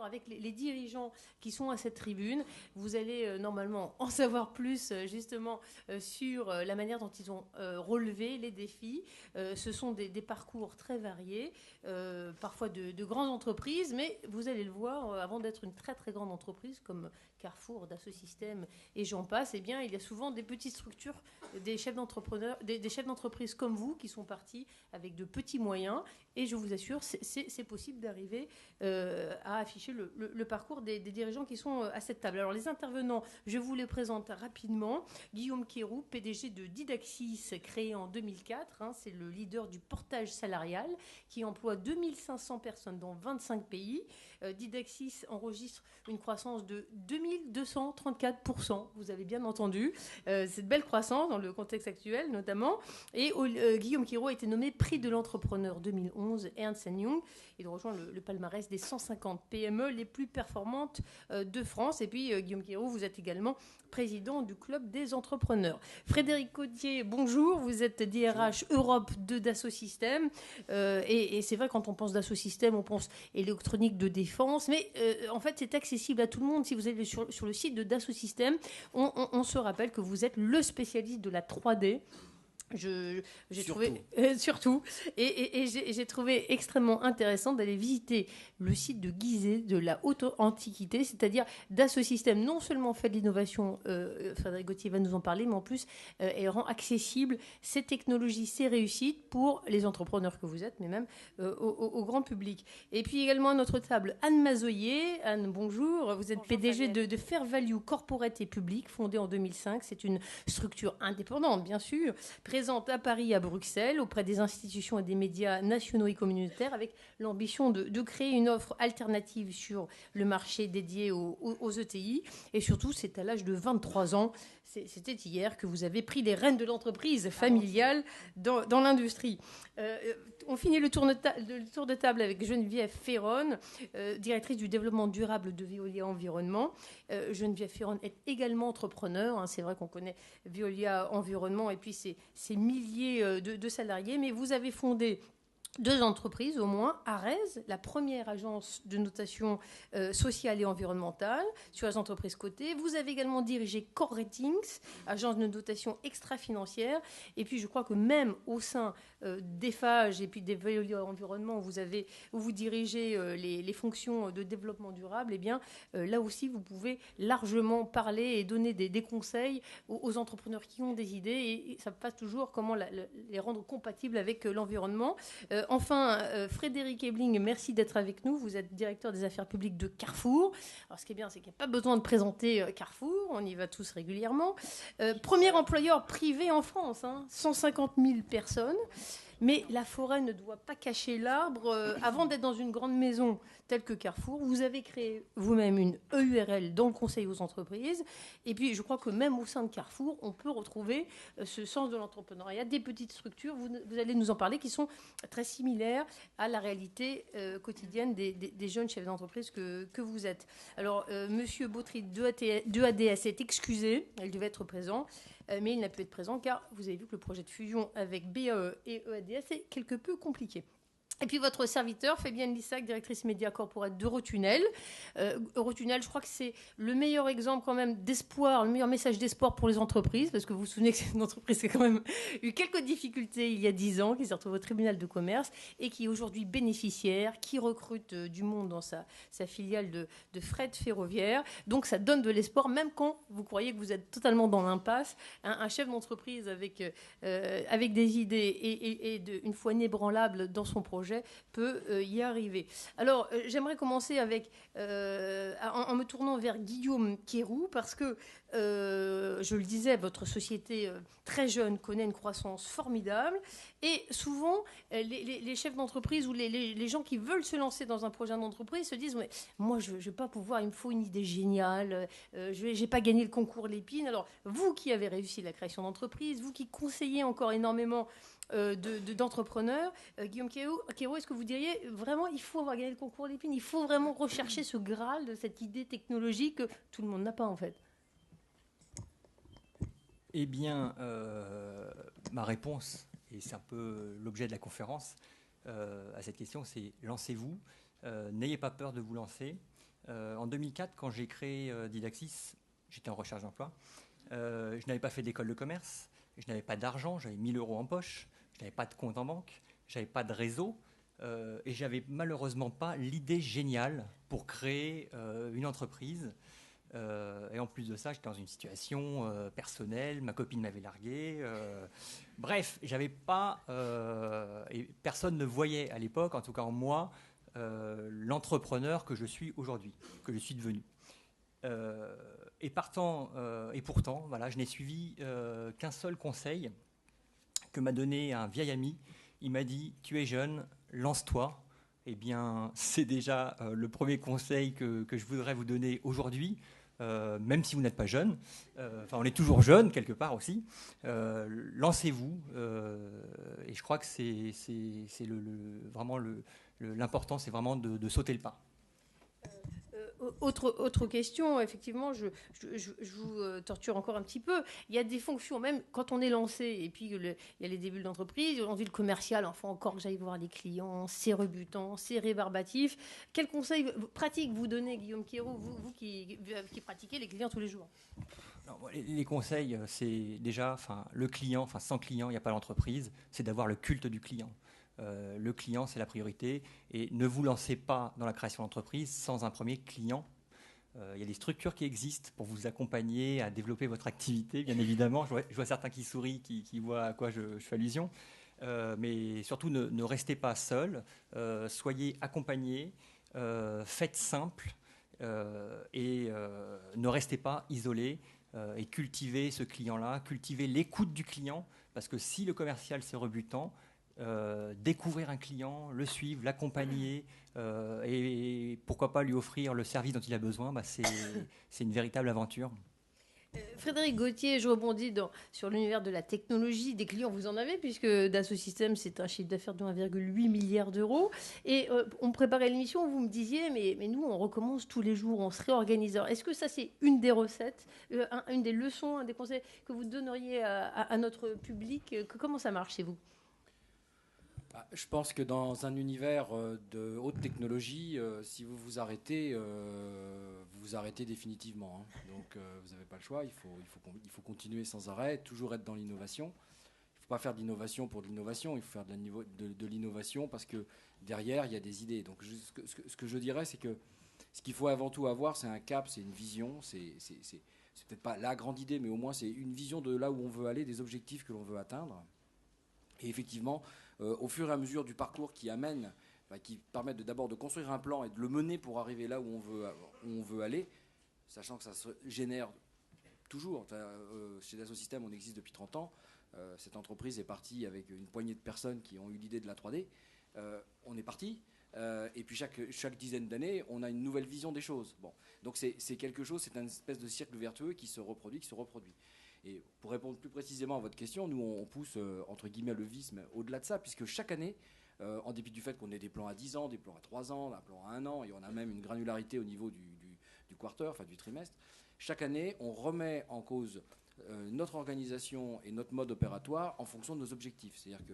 avec les dirigeants qui sont à cette tribune. Vous allez normalement en savoir plus justement sur la manière dont ils ont relevé les défis. Ce sont des parcours très variés, parfois de grandes entreprises, mais vous allez le voir, avant d'être une très très grande entreprise comme Carrefour, Dassault Systèmes et j'en passe, eh bien, il y a souvent des petites structures, des chefs d'entrepreneurs, des chefs d'entreprise comme vous qui sont partis avec de petits moyens. Et je vous assure, c'est possible d'arriver à afficher le parcours des dirigeants qui sont à cette table. Alors, les intervenants, je vous les présente rapidement. Guillaume Quéroux, PDG de Didaxis, créé en 2004. C'est le leader du portage salarial qui emploie 2500 personnes dans 25 pays. Didaxis enregistre une croissance de 2234%. Vous avez bien entendu. Cette belle croissance dans le contexte actuel, notamment. Et Guillaume Quéroux a été nommé prix de l'entrepreneur 2011 Ernst Young. Il rejoint le palmarès des 150 PME les plus performantes de France. Et puis, Guillaume Quéroux, vous êtes également président du Club des entrepreneurs. Frédéric Codier, bonjour. Vous êtes DRH Europe de Dassault Systèmes. Et c'est vrai, quand on pense Dassault Systèmes, on pense électronique de défense. Mais en fait, c'est accessible à tout le monde. Si vous allez sur le site de Dassault Systèmes, on se rappelle que vous êtes le spécialiste de la 3D. J'ai trouvé surtout et j'ai trouvé extrêmement intéressant d'aller visiter le site de Gizeh de la haute antiquité, c'est-à-dire Dassault Systèmes non seulement fait de l'innovation, Frédéric Gauthier va nous en parler, mais en plus elle rend accessible ces technologies, ces réussites pour les entrepreneurs que vous êtes, mais même au grand public. Et puis également à notre table Anne Mazoyer. Anne, bonjour. Vous êtes PDG de Fair Value Corporate et Public, fondée en 2005. C'est une structure indépendante, bien sûr, présente à Paris et à Bruxelles auprès des institutions et des médias nationaux et communautaires avec l'ambition de créer une offre alternative sur le marché dédié aux ETI. Et surtout, c'est à l'âge de 23 ans, c'était hier, que vous avez pris les rênes de l'entreprise familiale dans l'industrie. On finit le tour de table avec Geneviève Ferron, directrice du développement durable de Veolia Environnement. Geneviève Ferron est également entrepreneur. C'est vrai qu'on connaît Veolia Environnement et puis ces milliers de salariés, mais vous avez fondé 2 entreprises au moins, ARES, la première agence de notation sociale et environnementale sur les entreprises cotées. Vous avez également dirigé Core Ratings, agence de notation extra-financière. Et puis je crois que même au sein d'EFAGE et puis des Veolia Environnement, où vous dirigez les fonctions de développement durable, eh bien là aussi vous pouvez largement parler et donner des conseils aux entrepreneurs qui ont des idées, et ça passe toujours comment les rendre compatibles avec l'environnement. Enfin, Frédéric Ebling, merci d'être avec nous. Vous êtes directeur des affaires publiques de Carrefour. Alors, ce qui est bien, c'est qu'il n'y a pas besoin de présenter Carrefour. On y va tous régulièrement. Premier employeur privé en France, 150 000 personnes. Mais la forêt ne doit pas cacher l'arbre. Avant d'être dans une grande maison telle que Carrefour, vous avez créé vous-même une EURL dans le conseil aux entreprises. Et puis, je crois que même au sein de Carrefour, on peut retrouver ce sens de l'entrepreneuriat, des petites structures, vous allez nous en parler, qui sont très similaires à la réalité quotidienne des jeunes chefs d'entreprise que vous êtes. Alors, Monsieur Bautry de ADS est excusé, il devait être présent. Mais il n'a pu être présent car vous avez vu que le projet de fusion avec BAE et EADS est quelque peu compliqué. Et puis votre serviteur, Fabienne Lissac, directrice média corporate d'Eurotunnel. Eurotunnel, je crois que c'est le meilleur exemple quand même d'espoir, le meilleur message d'espoir pour les entreprises, parce que vous vous souvenez que c'est une entreprise qui a quand même eu quelques difficultés il y a 10 ans, qui s'est retrouvée au tribunal de commerce et qui est aujourd'hui bénéficiaire, qui recrute du monde dans sa filiale de fret ferroviaire. Donc ça donne de l'espoir, même quand vous croyez que vous êtes totalement dans l'impasse. Un chef d'entreprise avec des idées et une foi inébranlable dans son projet peut y arriver. Alors, j'aimerais commencer avec, en me tournant vers Guillaume Quéroux, parce que, je le disais, votre société très jeune connaît une croissance formidable, et souvent, les chefs d'entreprise ou les gens qui veulent se lancer dans un projet d'entreprise se disent, ouais, moi, je ne vais pas pouvoir, il me faut une idée géniale, je n'ai pas gagné le concours Lépine. Alors, vous qui avez réussi la création d'entreprise, vous qui conseillez encore énormément d'entrepreneurs. Guillaume Quéroux, est-ce que vous diriez vraiment il faut avoir gagné le concours Lépine, il faut vraiment rechercher ce Graal de cette idée technologique que tout le monde n'a pas en fait? Eh bien, ma réponse, et c'est un peu l'objet de la conférence à cette question, c'est lancez-vous, n'ayez pas peur de vous lancer. En 2004, quand j'ai créé Didaxis, j'étais en recherche d'emploi. Je n'avais pas fait d'école de commerce, je n'avais pas d'argent, j'avais 1 000 euros en poche, je n'avais pas de compte en banque, je n'avais pas de réseau, et je n'avais malheureusement pas l'idée géniale pour créer une entreprise. Et en plus de ça, j'étais dans une situation personnelle, ma copine m'avait largué. Bref, j'avais pas, et personne ne voyait à l'époque, en tout cas en moi, l'entrepreneur que je suis aujourd'hui, que je suis devenu. Et pourtant, voilà, je n'ai suivi qu'un seul conseil que m'a donné un vieil ami. Il m'a dit « Tu es jeune, lance-toi ». Eh bien, c'est déjà le premier conseil que je voudrais vous donner aujourd'hui. Même si vous n'êtes pas jeune, on est toujours jeune quelque part aussi, lancez-vous, et je crois que c'est vraiment l'important, c'est vraiment de sauter le pas. Autre question, effectivement, je vous torture encore un petit peu. Il y a des fonctions, même quand on est lancé, et puis il y a les débuts de l'entreprise, on dit le commercial, enfin encore que j'aille voir les clients, c'est rebutant, c'est rébarbatif. Quel conseil pratique vous donnez, Guillaume Quérault, vous qui pratiquez les clients tous les jours? Alors, les conseils, c'est déjà, le client, sans client, il n'y a pas d'entreprise, c'est d'avoir le culte du client. Le client, c'est la priorité. Et ne vous lancez pas dans la création d'entreprise sans un premier client. Il y a des structures qui existent pour vous accompagner à développer votre activité, bien évidemment. Je vois certains qui sourient, qui voient à quoi je fais allusion. Mais surtout, ne restez pas seul. Soyez accompagnés. Faites simple. Et ne restez pas isolés. Et cultivez ce client-là. Cultivez l'écoute du client. Parce que si le commercial, c'est rebutant, découvrir un client, le suivre, l'accompagner et pourquoi pas lui offrir le service dont il a besoin, c'est une véritable aventure. Frédéric Gauthier, je rebondis sur l'univers de la technologie. Des clients, vous en avez, puisque Dassault Systèmes, c'est un chiffre d'affaires de 1,8 milliard d'euros. Et on préparait l'émission, vous me disiez, mais nous, on recommence tous les jours, on se réorganise. Alors, est-ce que ça, c'est une des recettes, une des leçons, un des conseils que vous donneriez à notre public? Comment ça marche chez vous? Je pense que dans un univers de haute technologie, si vous vous arrêtez définitivement. Donc vous n'avez pas le choix, il faut continuer sans arrêt, toujours être dans l'innovation. Il ne faut pas faire de l'innovation pour de l'innovation, il faut faire de l'innovation parce que derrière, il y a des idées. Donc ce que je dirais, c'est que ce qu'il faut avant tout avoir, c'est un cap, c'est une vision, c'est peut-être pas la grande idée, mais au moins c'est une vision de là où on veut aller, des objectifs que l'on veut atteindre. Et effectivement, au fur et à mesure du parcours qui permettent d'abord de construire un plan et de le mener pour arriver là où on veut aller, sachant que ça se génère toujours. Chez Dassault Systèmes, on existe depuis 30 ans. Cette entreprise est partie avec une poignée de personnes qui ont eu l'idée de la 3D. On est parti. Et puis chaque dizaine d'années, on a une nouvelle vision des choses. Bon. Donc c'est quelque chose, c'est une espèce de cercle vertueux qui se reproduit. Et pour répondre plus précisément à votre question, nous, on pousse, entre guillemets, le vice, mais au-delà de ça, puisque chaque année, en dépit du fait qu'on ait des plans à 10 ans, des plans à 3 ans, un plan à 1 an, et on a même une granularité au niveau du quarter, du trimestre, chaque année, on remet en cause notre organisation et notre mode opératoire en fonction de nos objectifs. C'est-à-dire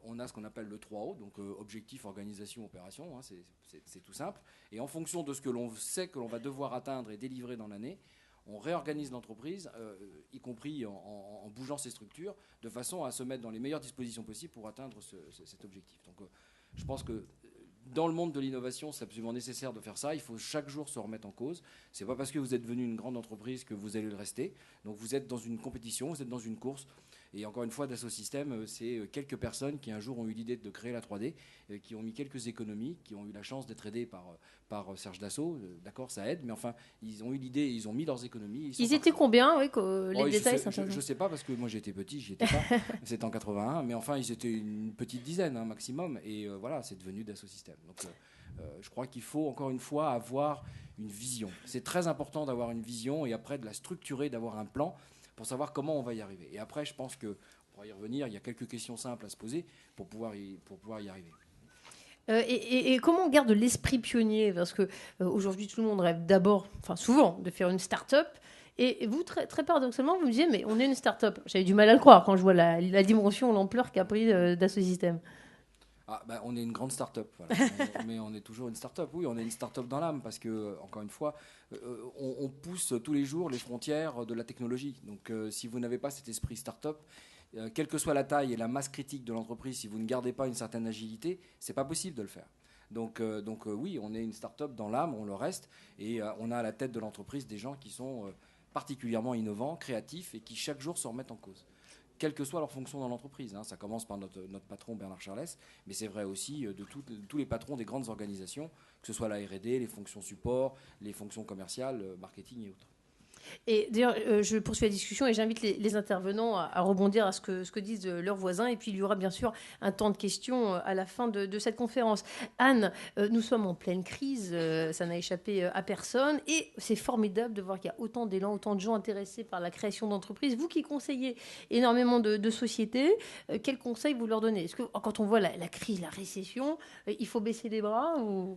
qu'on a ce qu'on appelle le 3O, donc objectif, organisation, opération, c'est tout simple. Et en fonction de ce que l'on sait que l'on va devoir atteindre et délivrer dans l'année, on réorganise l'entreprise, y compris en bougeant ses structures, de façon à se mettre dans les meilleures dispositions possibles pour atteindre cet objectif. Donc je pense que dans le monde de l'innovation, c'est absolument nécessaire de faire ça. Il faut chaque jour se remettre en cause. Ce n'est pas parce que vous êtes devenu une grande entreprise que vous allez le rester. Donc vous êtes dans une compétition, vous êtes dans une course. Et encore une fois, Dassault Systèmes, c'est quelques personnes qui un jour ont eu l'idée de créer la 3D, qui ont mis quelques économies, qui ont eu la chance d'être aidés par Serge Dassault. D'accord, ça aide, mais enfin, ils ont eu l'idée, ils ont mis leurs économies. Ils étaient combien, les détails? Je ne sais pas, parce que moi j'étais petit, j'y étais pas. C'était en 81, mais enfin, ils étaient une petite dizaine maximum. Et voilà, c'est devenu Dassault Systèmes. Donc je crois qu'il faut encore une fois avoir une vision. C'est très important d'avoir une vision et après de la structurer, d'avoir un plan pour savoir comment on va y arriver. Et après, je pense qu'on pourra y revenir. Il y a quelques questions simples à se poser pour pouvoir y arriver. Et comment on garde l'esprit pionnier? Parce qu'aujourd'hui, tout le monde rêve d'abord, souvent, de faire une start-up. Et vous, très, très paradoxalement, vous me disiez, mais on est une start-up. J'avais du mal à le croire quand je vois la dimension, l'ampleur qu'a pris Dassault Systèmes. On est une grande start-up. Voilà. Mais on est toujours une start-up. Oui, on est une start-up dans l'âme parce que, encore une fois, on pousse tous les jours les frontières de la technologie. Donc, si vous n'avez pas cet esprit start-up, quelle que soit la taille et la masse critique de l'entreprise, si vous ne gardez pas une certaine agilité, c'est pas possible de le faire. Donc, oui, on est une start-up dans l'âme, on le reste, et on a à la tête de l'entreprise des gens qui sont particulièrement innovants, créatifs et qui chaque jour se remettent en cause, quelle que soit leur fonction dans l'entreprise. Ça commence par notre patron Bernard Charlès, mais c'est vrai aussi de tous les patrons des grandes organisations, que ce soit la R&D, les fonctions support, les fonctions commerciales, marketing et autres. Et d'ailleurs, je poursuis la discussion et j'invite les intervenants à rebondir à ce que disent leurs voisins. Et puis, il y aura bien sûr un temps de questions à la fin de cette conférence. Anne, nous sommes en pleine crise, ça n'a échappé à personne. Et c'est formidable de voir qu'il y a autant d'élan, autant de gens intéressés par la création d'entreprises. Vous qui conseillez énormément de sociétés, quels conseils vous leur donnez? Est-ce que quand on voit la crise, la récession, il faut baisser les bras ou...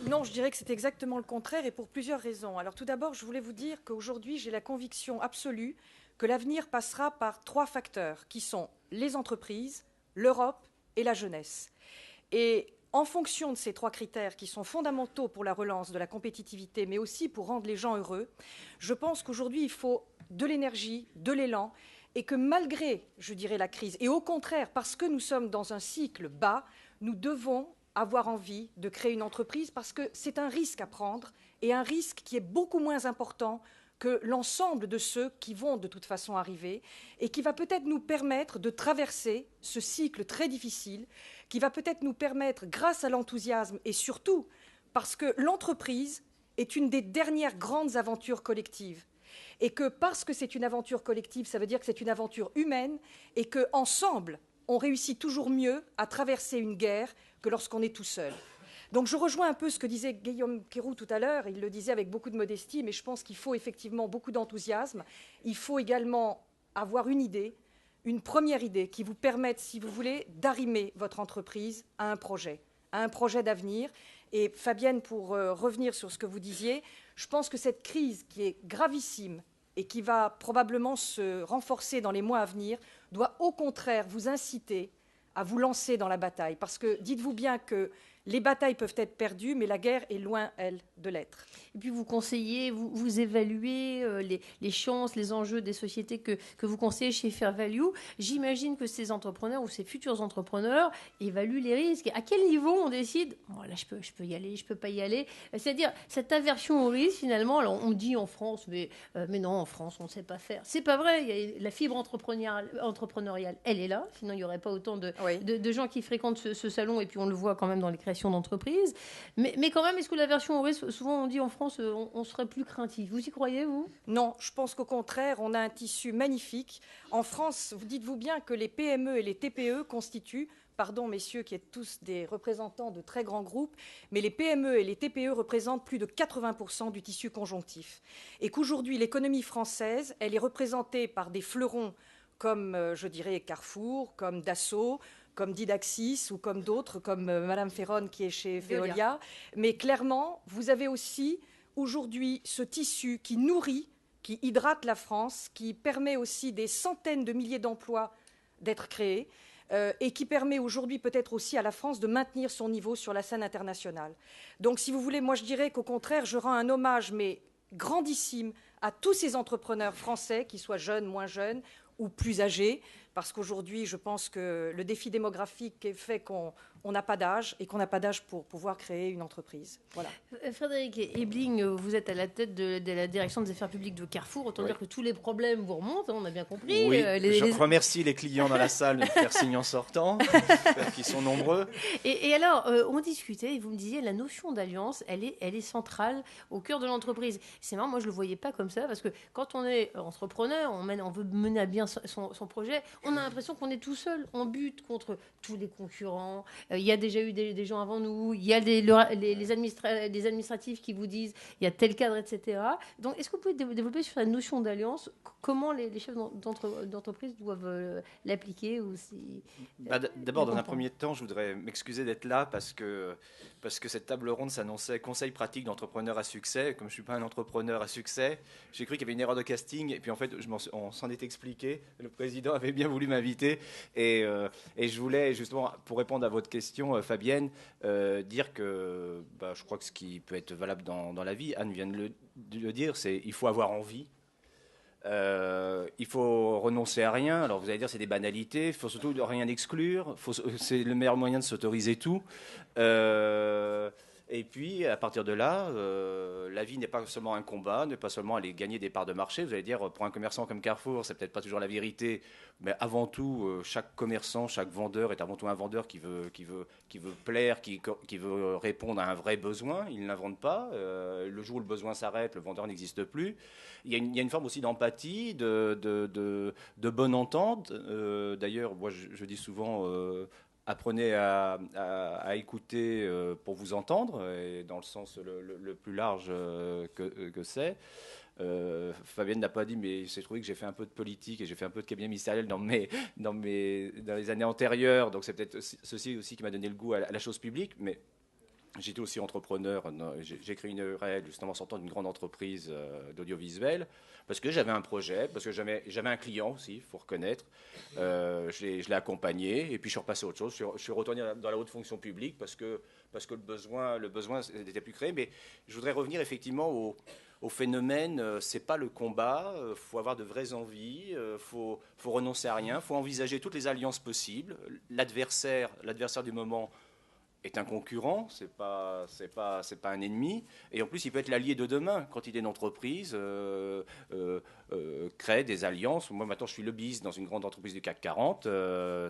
Non, je dirais que c'est exactement le contraire et pour plusieurs raisons. Alors tout d'abord, je voulais vous dire qu'aujourd'hui, j'ai la conviction absolue que l'avenir passera par 3 facteurs qui sont les entreprises, l'Europe et la jeunesse. Et en fonction de ces 3 critères qui sont fondamentaux pour la relance de la compétitivité, mais aussi pour rendre les gens heureux, je pense qu'aujourd'hui, il faut de l'énergie, de l'élan, et que malgré, je dirais, la crise, et au contraire, parce que nous sommes dans un cycle bas, nous devons avoir envie de créer une entreprise parce que c'est un risque à prendre et un risque qui est beaucoup moins important que l'ensemble de ceux qui vont de toute façon arriver et qui va peut-être nous permettre de traverser ce cycle très difficile, qui va peut-être nous permettre, grâce à l'enthousiasme et surtout parce que l'entreprise est une des dernières grandes aventures collectives. Et que parce que c'est une aventure collective, ça veut dire que c'est une aventure humaine et qu'ensemble, on réussit toujours mieux à traverser une guerre que lorsqu'on est tout seul. Donc je rejoins un peu ce que disait Guillaume Quéroux tout à l'heure. Il le disait avec beaucoup de modestie, mais je pense qu'il faut effectivement beaucoup d'enthousiasme. Il faut également avoir une idée, une première idée qui vous permette, si vous voulez, d'arrimer votre entreprise à un projet d'avenir. Et Fabienne, pour revenir sur ce que vous disiez, je pense que cette crise qui est gravissime et qui va probablement se renforcer dans les mois à venir, doit au contraire vous inciter à vous lancer dans la bataille. Parce que dites-vous bien que les batailles peuvent être perdues, mais la guerre est loin, elle, de l'être. Et puis vous conseillez, vous évaluez les chances, les enjeux des sociétés que vous conseillez chez Fair Value. J'imagine que ces entrepreneurs ou ces futurs entrepreneurs évaluent les risques. À quel niveau on décide, là je peux y aller, je peux pas y aller? C'est-à-dire cette aversion au risque, finalement, alors on dit en France, mais non, en France, on ne sait pas faire. C'est pas vrai. Il y a la fibre entrepreneuriale, elle est là. Sinon, il n'y aurait pas autant de gens qui fréquentent ce salon. Et puis on le voit quand même dans les créations d'entreprise. Mais quand même, est-ce que la version au risque, souvent on dit en France, on serait plus craintif. Vous y croyez, vous? Non, je pense qu'au contraire, on a un tissu magnifique. En France, dites-vous bien que les PME et les TPE constituent, pardon messieurs qui êtes tous des représentants de très grands groupes, mais les PME et les TPE représentent plus de 80% du tissu conjonctif. Et qu'aujourd'hui, l'économie française, elle est représentée par des fleurons comme, je dirais, Carrefour, comme Dassault, comme Didaxis ou comme d'autres, comme Madame Ferron qui est chez Veolia. Mais clairement, vous avez aussi aujourd'hui ce tissu qui nourrit, qui hydrate la France, qui permet aussi des centaines de milliers d'emplois d'être créés et qui permet aujourd'hui peut-être aussi à la France de maintenir son niveau sur la scène internationale. Donc si vous voulez, moi je dirais qu'au contraire, je rends un hommage, mais grandissime, à tous ces entrepreneurs français, qu'ils soient jeunes, moins jeunes ou plus âgés, parce qu'aujourd'hui, je pense que le défi démographique fait qu'on n'a pas d'âge et qu'on n'a pas d'âge pour pouvoir créer une entreprise. Voilà. Frédéric Ebling, vous êtes à la tête de la direction des affaires publiques de Carrefour. Autant dire que tous les problèmes vous remontent, on a bien compris. Oui, je remercie les clients dans la salle de me faire signe en sortant, qui sont nombreux. Et alors, on discutait et vous me disiez, la notion d'alliance, elle est centrale au cœur de l'entreprise. C'est marrant, moi je ne le voyais pas comme ça, parce que quand on est entrepreneur, on veut mener à bien son projet, on a l'impression qu'on est tout seul, on bute contre tous les concurrents. Il y a déjà eu des gens avant nous, il y a les administratifs qui vous disent il y a tel cadre, etc. Donc, est-ce que vous pouvez développer sur la notion d'alliance, comment les chefs d'entreprise doivent l'appliquer ou si, D'abord, dans un premier temps, je voudrais m'excuser d'être là parce que cette table ronde s'annonçait conseil pratique d'entrepreneur à succès. Comme je ne suis pas un entrepreneur à succès, j'ai cru qu'il y avait une erreur de casting et puis en fait, on s'en est expliqué. Le président avait bien voulu m'inviter. Et je voulais justement, pour répondre à votre question, Fabienne, dire que je crois que ce qui peut être valable dans la vie, Anne vient de le dire, c'est il faut avoir envie. Il faut renoncer à rien. Alors vous allez dire c'est des banalités. Il faut surtout rien exclure. C'est le meilleur moyen de s'autoriser tout. Et puis à partir de là, la vie n'est pas seulement un combat, n'est pas seulement aller gagner des parts de marché. Vous allez dire pour un commerçant comme Carrefour, c'est peut-être pas toujours la vérité, mais avant tout, chaque commerçant, chaque vendeur est avant tout un vendeur qui veut plaire, qui veut répondre à un vrai besoin. Il ne l'invente pas. Le jour où le besoin s'arrête, le vendeur n'existe plus. Il y a une forme aussi d'empathie, de bonne entente. D'ailleurs, moi, je dis souvent, apprenez à écouter pour vous entendre, et dans le sens le plus large que c'est. Fabienne n'a pas dit, mais j'ai trouvé que j'ai fait un peu de politique et j'ai fait un peu de cabinet ministériel dans les années antérieures. Donc c'est peut-être ceci aussi qui m'a donné le goût à la chose publique. Mais j'étais aussi entrepreneur. J'ai créé une URL justement sortant d'une grande entreprise d'audiovisuel parce que j'avais un projet, parce que j'avais un client aussi, il faut reconnaître. Je l'ai accompagné et puis je suis repassé à autre chose. Je suis retourné dans la haute fonction publique parce que le besoin n'était plus créé. Mais je voudrais revenir effectivement au phénomène. C'est pas le combat. Faut avoir de vraies envies. Faut renoncer à rien. Faut envisager toutes les alliances possibles. L'adversaire du moment est un concurrent, c'est pas un ennemi, et en plus il peut être l'allié de demain quand il est une entreprise, crée des alliances. Moi maintenant je suis lobbyiste dans une grande entreprise du CAC 40,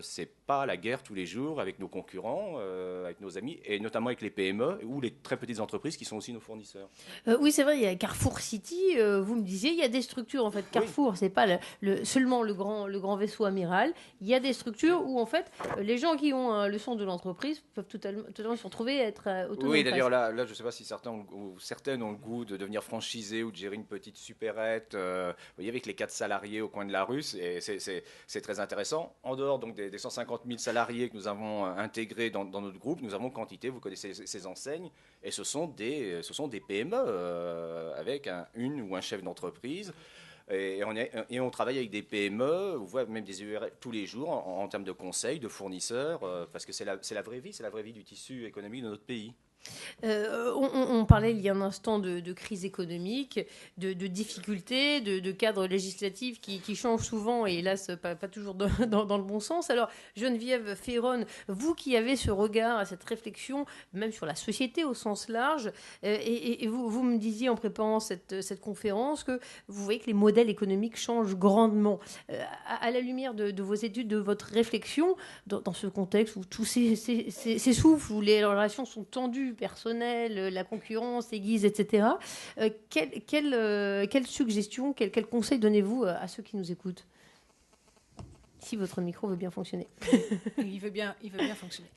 c'est pas la guerre tous les jours avec nos concurrents, avec nos amis, et notamment avec les PME ou les très petites entreprises qui sont aussi nos fournisseurs. Oui, c'est vrai, il y a Carrefour City, vous me disiez, il y a des structures en fait. Carrefour, oui. C'est pas seulement le grand vaisseau amiral, il y a des structures où en fait les gens qui ont le sens de l'entreprise peuvent totalement se retrouver à être autonomes. Oui, d'ailleurs là je ne sais pas si certaines ont le goût de devenir franchisés ou de gérer une petite supérette, vous voyez, avec les 4 salariés au coin de la rue, c'est très intéressant. En dehors donc des 150 000 salariés que nous avons intégrés dans notre groupe, nous avons quantité, vous connaissez ces enseignes, et ce sont des PME avec une ou un chef d'entreprise. Et on travaille avec des PME, on voit même des URL tous les jours en termes de conseils, de fournisseurs, parce que c'est la vraie vie du tissu économique de notre pays. On parlait il y a un instant de crise économique, de difficultés, de cadres législatifs qui changent souvent et hélas pas toujours dans le bon sens. Alors Geneviève Féron, vous qui avez ce regard, cette réflexion, même sur la société au sens large, et vous me disiez en préparant cette conférence que vous voyez que les modèles économiques changent grandement. À la lumière de vos études, de votre réflexion, dans ce contexte où tout s'essouffle, où les relations sont tendues, personnel, la concurrence aiguise, etc. Quelle suggestion, quel conseil donnez-vous à ceux qui nous écoutent? Si votre micro veut bien fonctionner. Il veut bien fonctionner.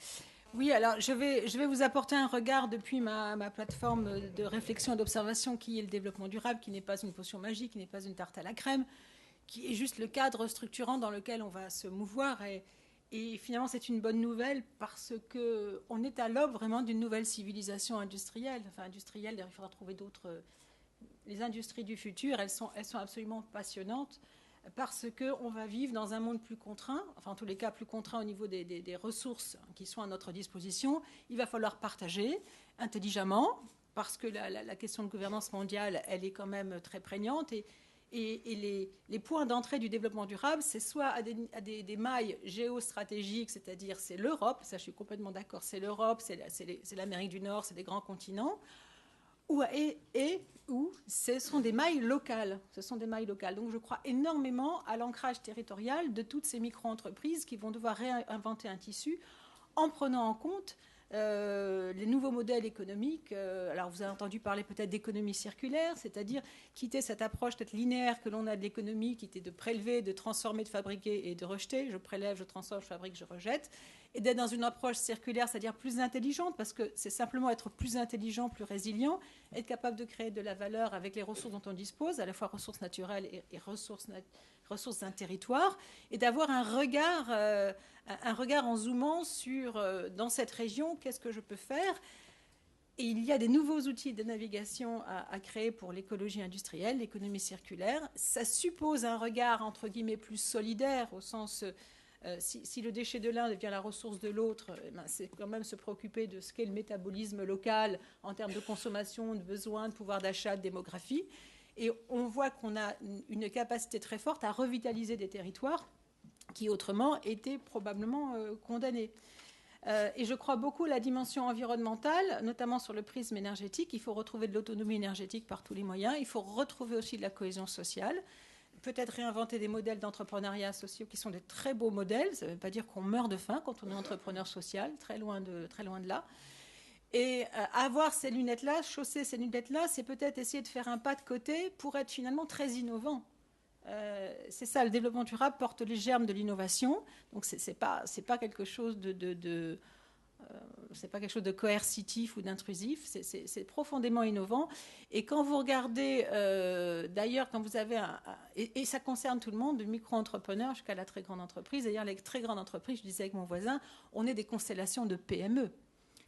Oui, alors je vais vous apporter un regard depuis ma plateforme de réflexion et d'observation qui est le développement durable, qui n'est pas une potion magique, qui n'est pas une tarte à la crème, qui est juste le cadre structurant dans lequel on va se mouvoir. Et finalement, c'est une bonne nouvelle parce qu'on est à l'aube vraiment d'une nouvelle civilisation industrielle. Enfin, industrielle, il faudra trouver d'autres. Les industries du futur, elles sont absolument passionnantes parce qu'on va vivre dans un monde plus contraint, enfin en tous les cas plus contraint au niveau des ressources qui sont à notre disposition. Il va falloir partager intelligemment parce que la question de gouvernance mondiale, elle est quand même très prégnante. Et les points d'entrée du développement durable, c'est soit à des mailles géostratégiques, c'est-à-dire c'est l'Europe, ça je suis complètement d'accord, c'est l'Europe, c'est l'Amérique du Nord, c'est des grands continents, ou ce sont des mailles locales. Donc je crois énormément à l'ancrage territorial de toutes ces micro-entreprises qui vont devoir réinventer un tissu en prenant en compte les nouveaux modèles économiques. Alors vous avez entendu parler peut-être d'économie circulaire, c'est-à-dire quitter cette approche peut-être linéaire que l'on a de l'économie qui était de prélever, de transformer, de fabriquer et de rejeter. Je prélève, je transforme, je fabrique, je rejette. Et d'être dans une approche circulaire, c'est-à-dire plus intelligente, parce que c'est simplement être plus intelligent, plus résilient, être capable de créer de la valeur avec les ressources dont on dispose, à la fois ressources naturelles et ressources d'un territoire, et d'avoir un regard en zoomant sur, dans cette région, qu'est-ce que je peux faire. Et il y a des nouveaux outils de navigation à créer pour l'écologie industrielle, l'économie circulaire. Ça suppose un regard, entre guillemets, plus solidaire, au sens, si le déchet de l'un devient la ressource de l'autre, c'est quand même se préoccuper de ce qu'est le métabolisme local en termes de consommation, de besoins, de pouvoir d'achat, de démographie. Et on voit qu'on a une capacité très forte à revitaliser des territoires qui autrement étaient probablement condamnés. Et je crois beaucoup à la dimension environnementale, notamment sur le prisme énergétique. Il faut retrouver de l'autonomie énergétique par tous les moyens. Il faut retrouver aussi de la cohésion sociale. Peut-être réinventer des modèles d'entrepreneuriat sociaux qui sont des très beaux modèles. Ça ne veut pas dire qu'on meurt de faim quand on est entrepreneur social, très loin de là. Et avoir ces lunettes-là, chausser ces lunettes-là, c'est peut-être essayer de faire un pas de côté pour être finalement très innovant. C'est ça, le développement durable porte les germes de l'innovation. Donc c'est pas quelque chose c'est pas quelque chose de coercitif ou d'intrusif. C'est profondément innovant. Et quand vous regardez, d'ailleurs, quand vous avez et ça concerne tout le monde, du micro-entrepreneur jusqu'à la très grande entreprise. D'ailleurs, les très grandes entreprises, je disais avec mon voisin, on est des constellations de PME.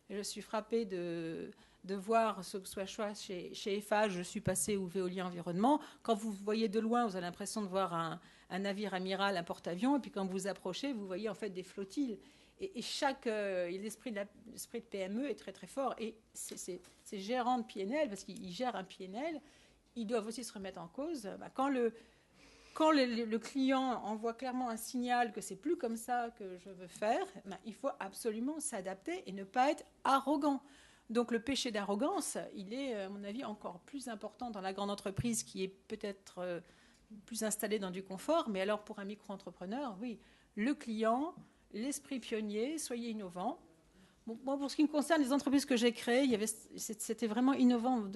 Et je suis frappée de voir ce que soit chez Eiffage, je suis passée au Veolia Environnement. Quand vous voyez de loin, vous avez l'impression de voir un navire amiral, un porte-avions, et puis quand vous vous approchez, vous voyez en fait des flottilles. Et l'esprit de PME est très très fort. Et ces gérants de PNL, parce qu'ils gèrent un PNL, ils doivent aussi se remettre en cause. Quand le client envoie clairement un signal que c'est plus comme ça que je veux faire, il faut absolument s'adapter et ne pas être arrogant. Donc le péché d'arrogance, il est, à mon avis, encore plus important dans la grande entreprise qui est peut-être plus installée dans du confort. Mais alors pour un micro-entrepreneur, oui, le client, l'esprit pionnier, soyez innovant. Bon, moi, pour ce qui me concerne, les entreprises que j'ai créées, c'était vraiment innovant,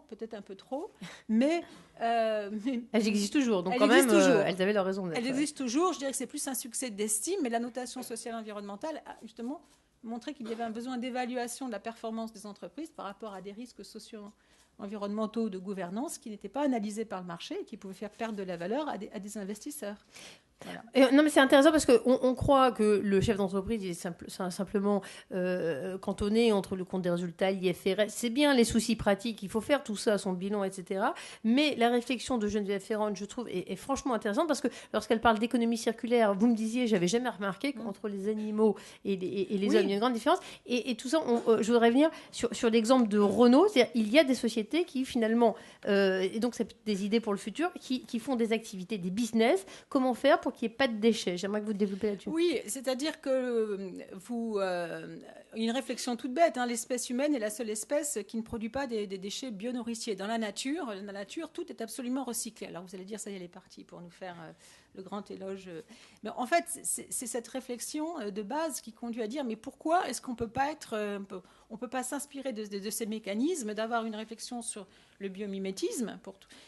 peut-être un peu trop, mais elles existent toujours, donc quand même, elles avaient leur raison d'être. Elles existent toujours. Je dirais que c'est plus un succès d'estime, mais la notation sociale environnementale a justement montré qu'il y avait un besoin d'évaluation de la performance des entreprises par rapport à des risques sociaux, environnementaux, de gouvernance qui n'étaient pas analysés par le marché et qui pouvaient faire perdre de la valeur à des investisseurs. Voilà. Non, mais c'est intéressant parce qu'on croit que le chef d'entreprise est simplement cantonné entre le compte des résultats, l'IFRS. C'est bien les soucis pratiques, il faut faire tout ça, son bilan, etc. Mais la réflexion de Geneviève Ferrand, je trouve, est franchement intéressante parce que lorsqu'elle parle d'économie circulaire, vous me disiez, j'avais jamais remarqué qu'entre les animaux et les hommes, il y a une grande différence. Et tout ça, je voudrais venir sur l'exemple de Renault. C'est-à-dire, il y a des sociétés qui finalement, et donc c'est des idées pour le futur, qui font des activités, des business. Comment faire pour qu'il n'y ait pas de déchets? J'aimerais que vous développez là-dessus. Oui, c'est-à-dire que une réflexion toute bête, l'espèce humaine est la seule espèce qui ne produit pas des déchets bionourriciers. Dans la nature, tout est absolument recyclé. Alors vous allez dire, ça y est, elle est partie pour nous faire le grand éloge. Mais en fait, c'est cette réflexion de base qui conduit à dire, mais pourquoi est-ce qu'on peut pas on peut pas s'inspirer de ces mécanismes, d'avoir une réflexion sur le biomimétisme,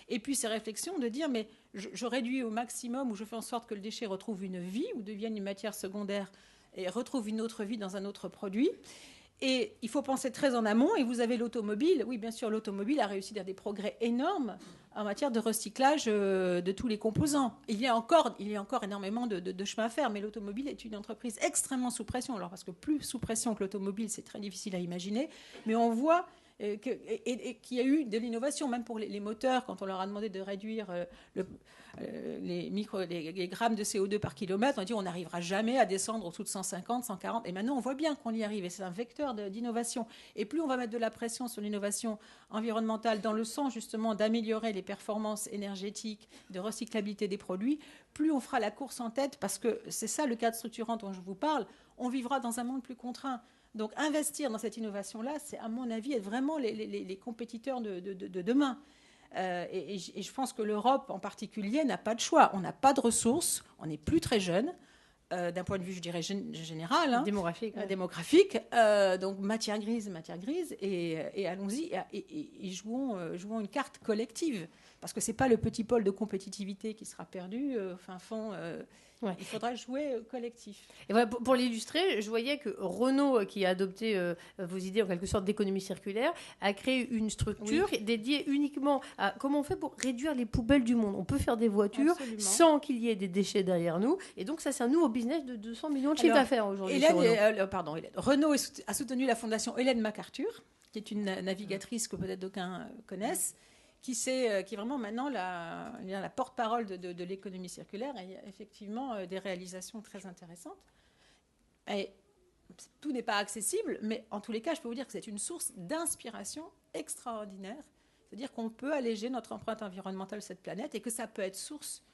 et puis ces réflexions de dire, mais je réduis au maximum, ou je fais en sorte que le déchet retrouve une vie, ou devienne une matière secondaire, et retrouve une autre vie dans un autre produit. Et il faut penser très en amont, et vous avez l'automobile. Oui, bien sûr, l'automobile a réussi à faire des progrès énormes en matière de recyclage de tous les composants. Il y a encore énormément de chemin à faire, mais l'automobile est une entreprise extrêmement sous pression. Alors, parce que plus sous pression que l'automobile, c'est très difficile à imaginer, mais on voit qu'il y a eu de l'innovation, même pour les moteurs, quand on leur a demandé de réduire les grammes de CO2 par kilomètre, on a dit on n'arrivera jamais à descendre au-dessous de 150, 140, et maintenant on voit bien qu'on y arrive, et c'est un vecteur d'innovation. Et plus on va mettre de la pression sur l'innovation environnementale dans le sens justement d'améliorer les performances énergétiques, de recyclabilité des produits, plus on fera la course en tête, parce que c'est ça le cadre structurant dont je vous parle, on vivra dans un monde plus contraint. Donc investir dans cette innovation-là, c'est à mon avis être vraiment les compétiteurs de demain. Et je pense que l'Europe en particulier n'a pas de choix. On n'a pas de ressources, on n'est plus très jeune, d'un point de vue, je dirais, général. Démographique. Donc matière grise, et allons-y, et jouons une carte collective. Parce que ce n'est pas le petit pôle de compétitivité qui sera perdu au fin fond. Ouais. Il faudra jouer collectif. Et voilà, pour l'illustrer, je voyais que Renault, qui a adopté vos idées en quelque sorte d'économie circulaire, a créé une structure dédiée uniquement à comment on fait pour réduire les poubelles du monde. On peut faire des voitures sans qu'il y ait des déchets derrière nous. Et donc ça, c'est un nouveau business de 200 millions de chiffre d'affaires aujourd'hui. Renault a soutenu la fondation Hélène MacArthur, qui est une navigatrice que peut-être d'aucuns connaissent, qui est vraiment maintenant la porte-parole de l'économie circulaire, et il y a effectivement des réalisations très intéressantes. Et tout n'est pas accessible, mais en tous les cas, je peux vous dire que c'est une source d'inspiration extraordinaire. C'est-à-dire qu'on peut alléger notre empreinte environnementale de cette planète et que ça peut être source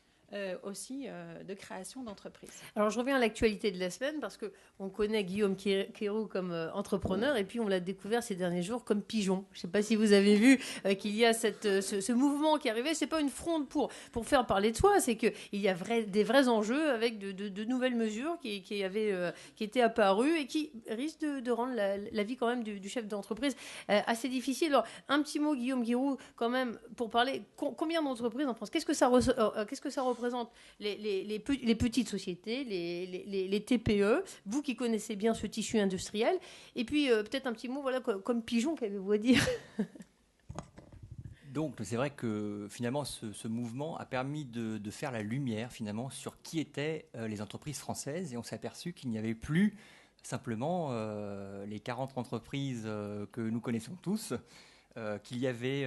aussi de création d'entreprises. Alors, je reviens à l'actualité de la semaine parce qu'on connaît Guillaume Quéroux comme entrepreneur et puis on l'a découvert ces derniers jours comme pigeon. Je ne sais pas si vous avez vu qu'il y a ce mouvement qui est arrivé. Ce n'est pas une fronde pour faire parler de soi, c'est qu'il y a des vrais enjeux avec de nouvelles mesures qui étaient apparues et qui risquent de rendre la vie quand même du chef d'entreprise assez difficile. Alors, un petit mot, Guillaume Quéroux, quand même, pour parler, combien d'entreprises en France ? Qu'est-ce que ça représente les petites sociétés, les TPE, vous qui connaissez bien ce tissu industriel, et puis peut-être un petit mot, voilà, comme pigeon, qu'avez-vous à dire ? Donc c'est vrai que finalement ce mouvement a permis de faire la lumière finalement sur qui étaient les entreprises françaises, et on s'est aperçu qu'il n'y avait plus simplement les 40 entreprises que nous connaissons tous, qu'il y avait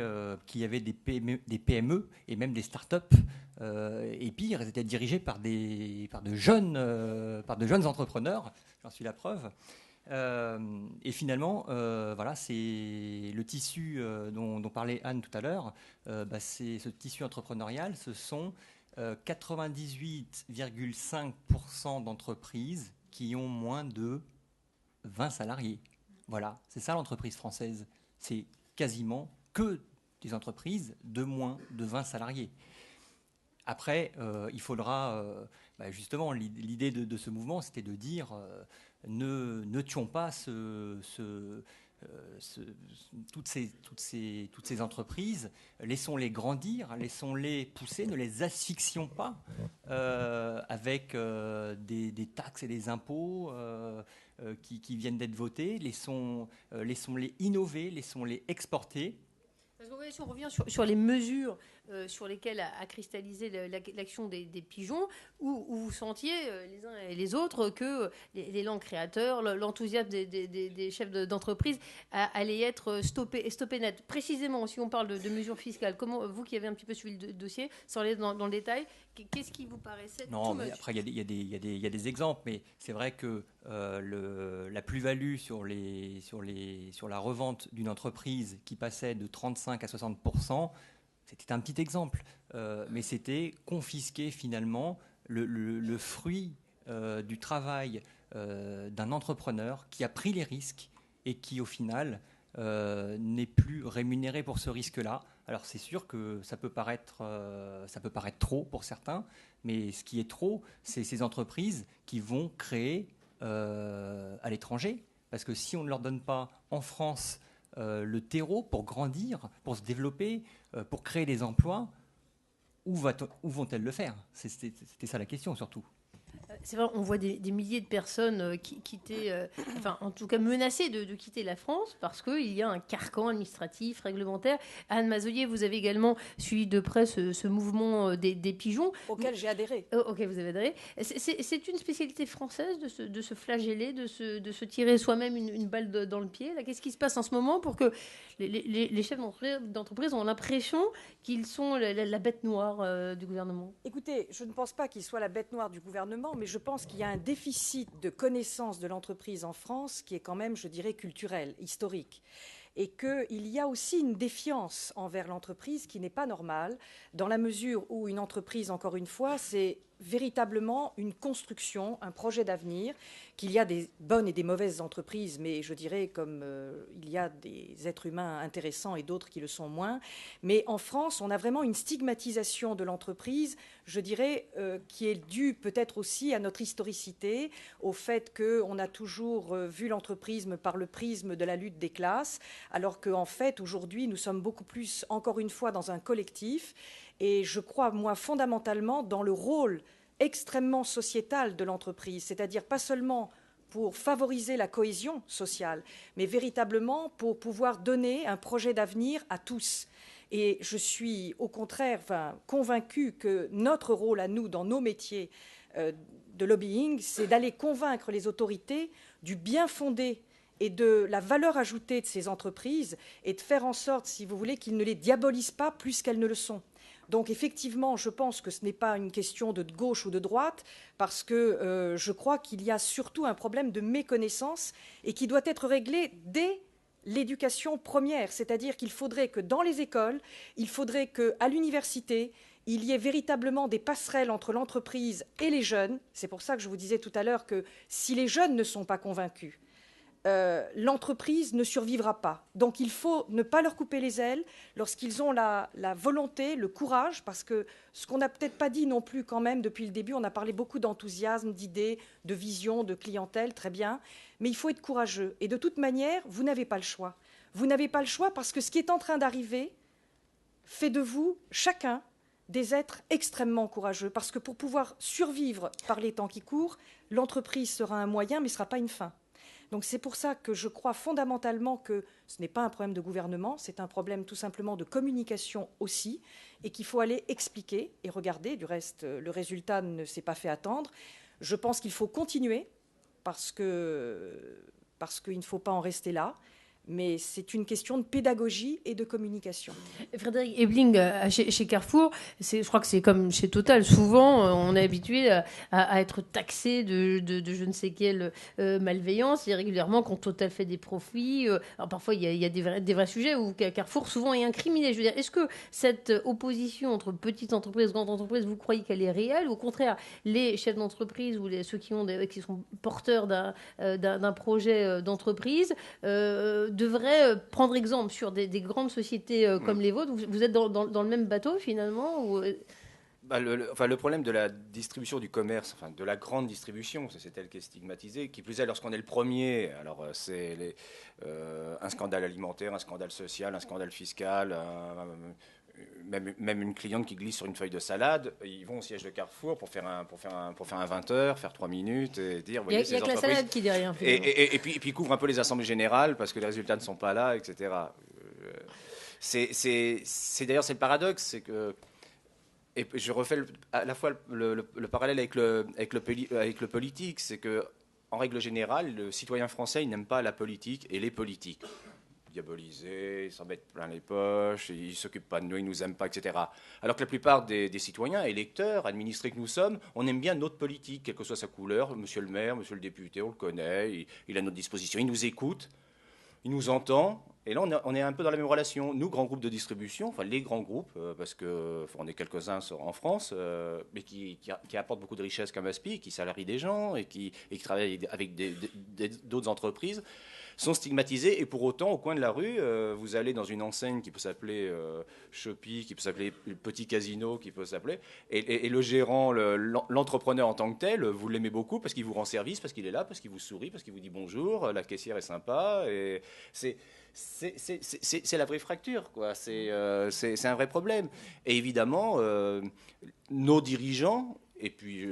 des PME et même des start-up, et pire, elles étaient dirigées par de jeunes entrepreneurs, j'en suis la preuve. Et finalement, voilà, c'est le tissu dont parlait Anne tout à l'heure, c'est ce tissu entrepreneurial, ce sont 98,5% d'entreprises qui ont moins de 20 salariés. Voilà, c'est ça l'entreprise française. C'est quasiment que des entreprises de moins de 20 salariés. Après, il faudra, justement, l'idée de ce mouvement, c'était de dire, ne tuons pas toutes ces entreprises, laissons-les grandir, laissons-les pousser, ne les asphyxions pas avec des taxes et des impôts qui viennent d'être votés, laissons-les innover, laissons-les exporter. Parce que, si on revient sur les mesures sur lesquelles a cristallisé l'action des pigeons, où vous sentiez les uns et les autres que l'élan créateur, l'enthousiasme des chefs d'entreprise allait être stoppé net. Précisément, si on parle de mesures fiscales, comment, vous qui avez un petit peu suivi le dossier, sans aller dans le détail, qu'est-ce qui vous paraissait Non, mais après, il y a des exemples, mais c'est vrai que la plus-value sur la revente d'une entreprise qui passait de 35 à 60%, c'était un petit exemple, mais c'était confisquer finalement le fruit du travail d'un entrepreneur qui a pris les risques et qui au final n'est plus rémunéré pour ce risque-là. Alors c'est sûr que ça peut paraître trop pour certains, mais ce qui est trop, c'est ces entreprises qui vont créer à l'étranger, parce que si on ne leur donne pas en France le terreau pour grandir, pour se développer, pour créer des emplois, où vont-elles le faire ? C'était ça la question surtout. C'est vrai, on voit des milliers de personnes qui étaient, en tout cas menacées de quitter la France parce qu'il y a un carcan administratif, réglementaire. Anne Mazoyer, vous avez également suivi de près ce mouvement des pigeons. Auquel j'ai adhéré. Ok, vous avez adhéré. C'est une spécialité française de se flageller, de se tirer soi-même une balle dans le pied. Qu'est-ce qui se passe en ce moment pour que les chefs d'entreprise ont l'impression qu'ils sont la bête noire du gouvernement ? Écoutez, je ne pense pas qu'ils soient la bête noire du gouvernement, mais je pense qu'il y a un déficit de connaissance de l'entreprise en France qui est quand même, je dirais, culturel, historique. Et qu'il y a aussi une défiance envers l'entreprise qui n'est pas normale, dans la mesure où une entreprise, encore une fois, c'est véritablement une construction, un projet d'avenir, qu'il y a des bonnes et des mauvaises entreprises, mais je dirais comme il y a des êtres humains intéressants et d'autres qui le sont moins. Mais en France, on a vraiment une stigmatisation de l'entreprise, je dirais, qui est due peut-être aussi à notre historicité, au fait qu'on a toujours vu l'entreprise par le prisme de la lutte des classes, alors qu'en fait, aujourd'hui, nous sommes beaucoup plus, encore une fois, dans un collectif. Et je crois, moi, fondamentalement, dans le rôle extrêmement sociétal de l'entreprise, c'est-à-dire pas seulement pour favoriser la cohésion sociale, mais véritablement pour pouvoir donner un projet d'avenir à tous. Et je suis au contraire convaincue que notre rôle à nous, dans nos métiers de lobbying, c'est d'aller convaincre les autorités du bien fondé et de la valeur ajoutée de ces entreprises et de faire en sorte, si vous voulez, qu'ils ne les diabolisent pas plus qu'elles ne le sont. Donc effectivement, je pense que ce n'est pas une question de gauche ou de droite, parce que je crois qu'il y a surtout un problème de méconnaissance et qui doit être réglé dès l'éducation première. C'est-à-dire qu'il faudrait que dans les écoles, il faudrait qu'à l'université, il y ait véritablement des passerelles entre l'entreprise et les jeunes. C'est pour ça que je vous disais tout à l'heure que si les jeunes ne sont pas convaincus, l'entreprise ne survivra pas. Donc il faut ne pas leur couper les ailes lorsqu'ils ont la volonté, le courage, parce que ce qu'on n'a peut-être pas dit non plus quand même depuis le début, on a parlé beaucoup d'enthousiasme, d'idées, de vision, de clientèle, très bien, mais il faut être courageux. Et de toute manière, vous n'avez pas le choix. Vous n'avez pas le choix parce que ce qui est en train d'arriver fait de vous, chacun, des êtres extrêmement courageux, parce que pour pouvoir survivre par les temps qui courent, l'entreprise sera un moyen, mais ne sera pas une fin. Donc c'est pour ça que je crois fondamentalement que ce n'est pas un problème de gouvernement, c'est un problème tout simplement de communication aussi, et qu'il faut aller expliquer et regarder. Du reste, le résultat ne s'est pas fait attendre. Je pense qu'il faut continuer, parce qu'il ne faut pas en rester là. Mais c'est une question de pédagogie et de communication. Frédéric Ebling, chez Carrefour, je crois que c'est comme chez Total. Souvent, on est habitué à être taxé de je ne sais quelle malveillance. Et régulièrement, quand Total fait des profits, alors parfois, il y a des vrais sujets où Carrefour, souvent, est incriminé. Je veux dire, est-ce que cette opposition entre petites entreprises, grandes entreprises, vous croyez qu'elle est réelle? Ou au contraire, les chefs d'entreprise ou ceux qui sont porteurs d'un projet d'entreprise devrait prendre exemple sur des grandes sociétés comme les vôtres. Vous êtes dans le même bateau finalement ou... Le problème de la distribution du commerce, enfin de la grande distribution, c'est elle qui est stigmatisée, qui plus est lorsqu'on est le premier, alors c'est un scandale alimentaire, un scandale social, un scandale fiscal, même une cliente qui glisse sur une feuille de salade, ils vont au siège de Carrefour pour faire un 20h, faire 3 minutes et dire... Il y a que la salade qui dit rien. Et puis ils couvrent un peu les assemblées générales parce que les résultats ne sont pas là, etc. D'ailleurs, c'est le paradoxe, c'est que... Et je refais à la fois le parallèle avec le politique, c'est que en règle générale, le citoyen français, il n'aime pas la politique et les politiques. Diabolisés, ils s'en mettent plein les poches, ils ne s'occupent pas de nous, ils ne nous aiment pas, etc. Alors que la plupart des citoyens, électeurs, administrés que nous sommes, on aime bien notre politique, quelle que soit sa couleur. Monsieur le maire, monsieur le député, on le connaît, il a notre disposition, il nous écoute, il nous entend. Et là, on est un peu dans la même relation. Nous, grands groupes de distribution, enfin les grands groupes, parce qu'on est quelques-uns en France, mais qui apportent beaucoup de richesses comme Aspi, qui salarient des gens et qui travaillent avec d'autres entreprises, sont stigmatisés. Et pour autant, au coin de la rue, vous allez dans une enseigne qui peut s'appeler Shopee, qui peut s'appeler Petit Casino, qui peut s'appeler, et le gérant, l'entrepreneur en tant que tel, vous l'aimez beaucoup parce qu'il vous rend service, parce qu'il est là, parce qu'il vous sourit, parce qu'il vous dit bonjour, la caissière est sympa, et c'est la vraie fracture, quoi. C'est un vrai problème. Et évidemment, nos dirigeants, et puis,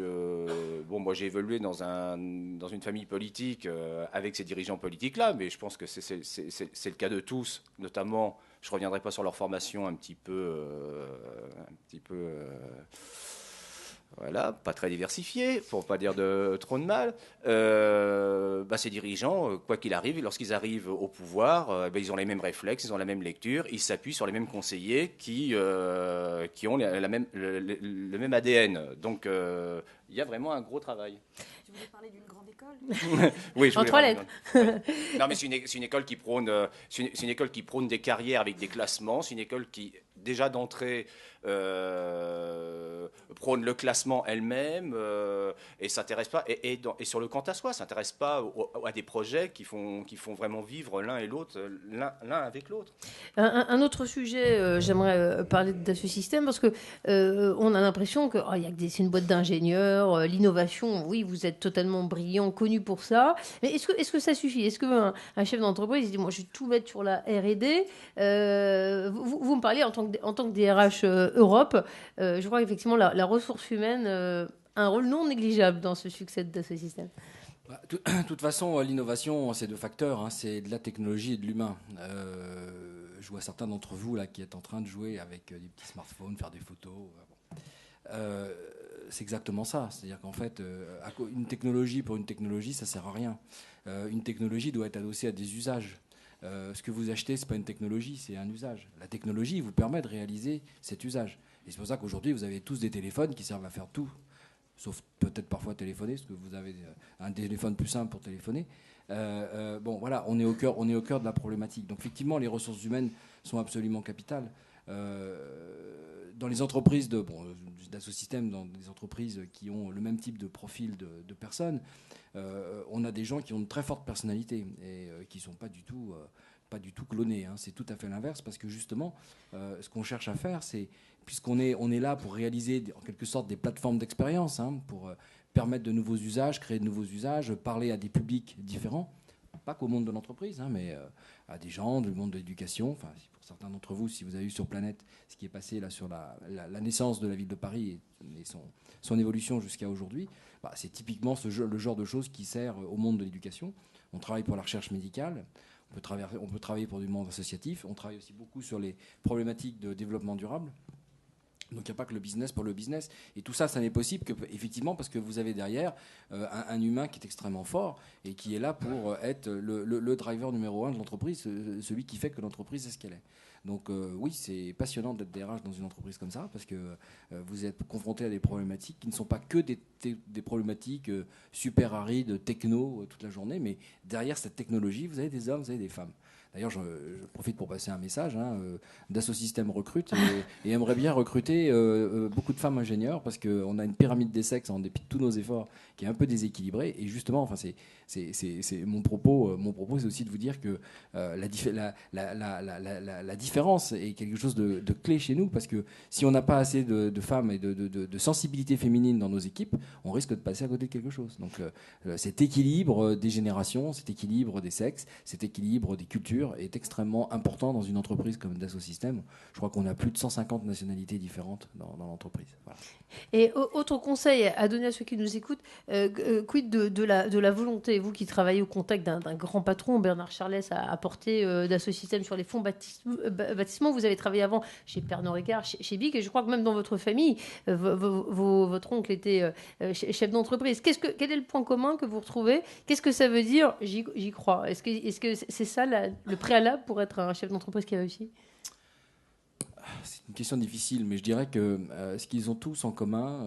moi j'ai évolué dans une famille politique avec ces dirigeants politiques-là, mais je pense que c'est le cas de tous, notamment, je ne reviendrai pas sur leur formation un petit peu voilà, pas très diversifié, pour ne pas dire trop de mal. Ces dirigeants, quoi qu'il arrive, lorsqu'ils arrivent au pouvoir, ils ont les mêmes réflexes, ils ont la même lecture, ils s'appuient sur les mêmes conseillers qui ont le même ADN. Donc, il y a vraiment un gros travail. Tu voulais parler d'une grande école? Oui, je en 3 lettres. Non, mais c'est une école qui prône, c'est une école qui prône des carrières avec des classements. C'est une école qui, déjà d'entrée, prône le classement elle-même et s'intéresse pas et sur le quant à soi, s'intéresse pas à des projets qui font vraiment vivre l'un et l'autre, l'un avec l'autre. Un autre sujet, j'aimerais parler de ce système parce que on a l'impression que c'est une boîte d'ingénieurs, l'innovation, oui, vous êtes totalement brillant, connu pour ça. Mais est-ce que ça suffit? Est-ce qu'un chef d'entreprise il dit moi je vais tout mettre sur la R&D? Vous me parlez en tant que DRH Europe, je crois qu'effectivement la ressource humaine a un rôle non négligeable dans ce succès de ce système. De toute façon, l'innovation, c'est 2 facteurs, hein, c'est de la technologie et de l'humain. Je vois certains d'entre vous là qui êtes en train de jouer avec des petits smartphones, faire des photos. C'est exactement ça. C'est-à-dire qu'en fait, une technologie pour une technologie, ça sert à rien. Une technologie doit être adossée à des usages. Ce que vous achetez, ce n'est pas une technologie, c'est un usage. La technologie vous permet de réaliser cet usage. Et c'est pour ça qu'aujourd'hui, vous avez tous des téléphones qui servent à faire tout, sauf peut-être parfois téléphoner, parce que vous avez un téléphone plus simple pour téléphoner. Bon, voilà, on est au cœur de la problématique. Donc effectivement, les ressources humaines sont absolument capitales. Dans les entreprises d'Assosystème, dans des entreprises qui ont le même type de profil de personnes, on a des gens qui ont une très forte personnalité et qui ne sont pas du tout clonés. Hein. C'est tout à fait l'inverse, parce que justement, ce qu'on cherche à faire, c'est, puisqu'on est là pour réaliser en quelque sorte des plateformes d'expérience, hein, pour permettre de nouveaux usages, créer de nouveaux usages, parler à des publics différents, pas qu'au monde de l'entreprise, hein, mais à des gens du monde de l'éducation. Enfin, pour certains d'entre vous, si vous avez vu sur Planète ce qui est passé là sur la naissance de la ville de Paris et son évolution jusqu'à aujourd'hui, c'est typiquement le genre de choses qui sert au monde de l'éducation. On travaille pour la recherche médicale, on peut travailler pour du monde associatif, on travaille aussi beaucoup sur les problématiques de développement durable. Donc il n'y a pas que le business pour le business. Et tout ça, ça n'est possible effectivement parce que vous avez derrière un humain qui est extrêmement fort et qui est là pour être le driver numéro 1 de l'entreprise, celui qui fait que l'entreprise est ce qu'elle est. Donc oui, c'est passionnant d'être DRH dans une entreprise comme ça, parce que vous êtes confronté à des problématiques qui ne sont pas que des problématiques super arides, techno, toute la journée, mais derrière cette technologie, vous avez des hommes, vous avez des femmes. D'ailleurs, je profite pour passer un message. D'assosystème recrute et aimerait bien recruter beaucoup de femmes ingénieurs, parce qu'on a une pyramide des sexes, en dépit de tous nos efforts, qui est un peu déséquilibrée. Et justement, enfin, c'est mon propos, c'est aussi de vous dire que la différence est quelque chose de clé chez nous, parce que si on n'a pas assez de femmes et de sensibilité féminine dans nos équipes, on risque de passer à côté de quelque chose. Donc cet équilibre des générations, cet équilibre des sexes, cet équilibre des cultures est extrêmement important dans une entreprise comme Dassosystème. Je crois qu'on a plus de 150 nationalités différentes dans l'entreprise. Voilà. Et autre conseil à donner à ceux qui nous écoutent, quid de la volonté, vous qui travaillez au contact d'un grand patron, Bernard Charlès a apporté Dassosystème sur les fonds bâtiments. Vous avez travaillé avant chez Pernod Ricard, chez BIC, et je crois que même dans votre famille, votre oncle était chef d'entreprise. Quel est le point commun que vous retrouvez? Qu'est-ce que ça veut dire? J'y crois. Est-ce que c'est ça le préalable pour être un chef d'entreprise qui a réussi? C'est une question difficile, mais je dirais que ce qu'ils ont tous en commun,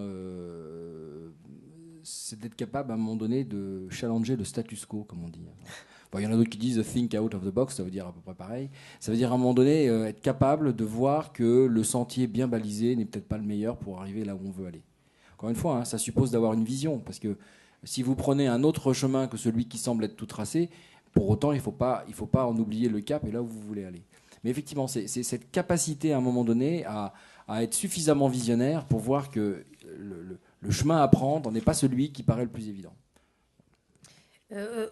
c'est d'être capable à un moment donné de challenger le status quo, comme on dit. Bon, il y en a d'autres qui disent think out of the box, ça veut dire à peu près pareil. Ça veut dire à un moment donné être capable de voir que le sentier bien balisé n'est peut-être pas le meilleur pour arriver là où on veut aller. Encore une fois, ça suppose d'avoir une vision, parce que si vous prenez un autre chemin que celui qui semble être tout tracé, pour autant, il ne faut pas en oublier le cap et là où vous voulez aller. Mais effectivement, c'est cette capacité à un moment donné à être suffisamment visionnaire pour voir que le chemin à prendre n'est pas celui qui paraît le plus évident.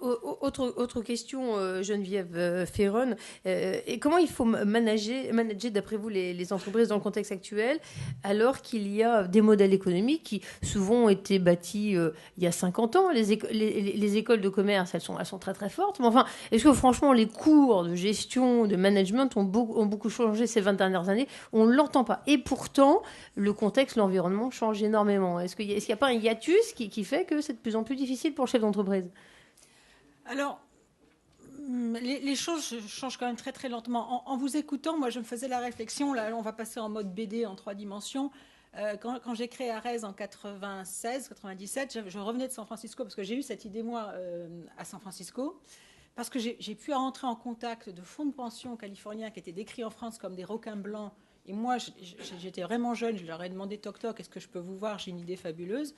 Autre question, Geneviève Ferron. Et comment il faut manager d'après vous, les entreprises dans le contexte actuel, alors qu'il y a des modèles économiques qui souvent ont été bâtis il y a 50 ans? Les écoles de commerce, elles sont très très fortes. Mais enfin, est-ce que franchement, les cours de gestion, de management ont beaucoup changé ces 20 dernières années? On ne l'entend pas. Et pourtant, le contexte, l'environnement change énormément. Est-ce qu'il n'y a pas un hiatus qui fait que c'est de plus en plus difficile pour le chef d'entreprise? Alors, les choses changent quand même très très lentement. En vous écoutant, moi je me faisais la réflexion, là on va passer en mode BD en 3 dimensions. Quand j'ai créé Arez en 96-97, je revenais de San Francisco, parce que j'ai eu cette idée moi à San Francisco, parce que j'ai pu rentrer en contact de fonds de pension californiens qui étaient décrits en France comme des requins blancs. Et moi j'étais vraiment jeune, je leur ai demandé toc toc, est-ce que je peux vous voir, j'ai une idée fabuleuse.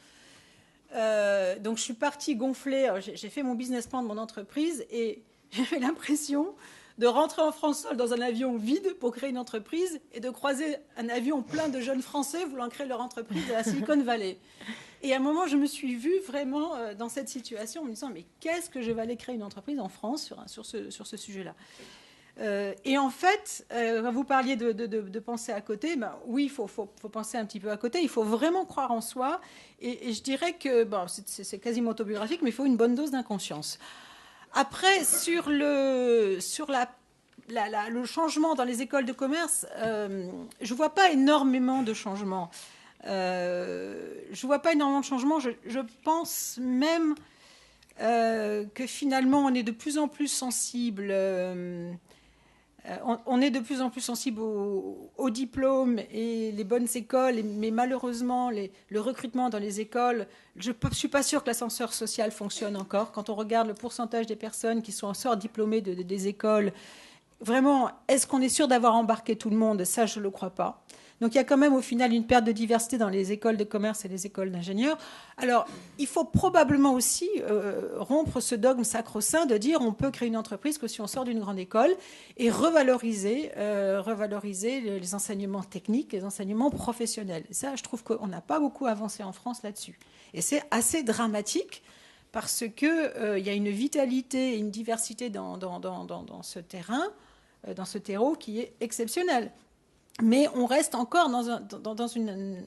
Donc je suis partie gonfler, j'ai fait mon business plan de mon entreprise et j'avais l'impression de rentrer en France seule dans un avion vide pour créer une entreprise et de croiser un avion plein de jeunes Français voulant créer leur entreprise à la Silicon Valley. Et à un moment, je me suis vue vraiment dans cette situation en me disant mais qu'est-ce que je vais aller créer une entreprise en France sur ce sujet-là? Et en fait, vous parliez de penser à côté. Ben, oui, il faut penser un petit peu à côté. Il faut vraiment croire en soi. Et je dirais que c'est quasiment autobiographique, mais il faut une bonne dose d'inconscience. Après, sur le changement dans les écoles de commerce, je ne vois pas énormément de changements. Je pense même que finalement on est de plus en plus sensible. On est de plus en plus sensible aux diplômes et les bonnes écoles, mais malheureusement, le recrutement dans les écoles, je ne suis pas sûre que l'ascenseur social fonctionne encore. Quand on regarde le pourcentage des personnes qui sont en sort diplômées des écoles, vraiment, est-ce qu'on est sûr d'avoir embarqué tout le monde? Ça, je ne le crois pas. Donc il y a quand même au final une perte de diversité dans les écoles de commerce et les écoles d'ingénieurs. Alors il faut probablement aussi rompre ce dogme sacro-saint de dire on peut créer une entreprise que si on sort d'une grande école et revaloriser les enseignements techniques, les enseignements professionnels. Et ça, je trouve qu'on n'a pas beaucoup avancé en France là-dessus. Et c'est assez dramatique parce qu'il y a une vitalité et une diversité dans ce terrain, dans ce terreau qui est exceptionnel. Mais on reste encore dans une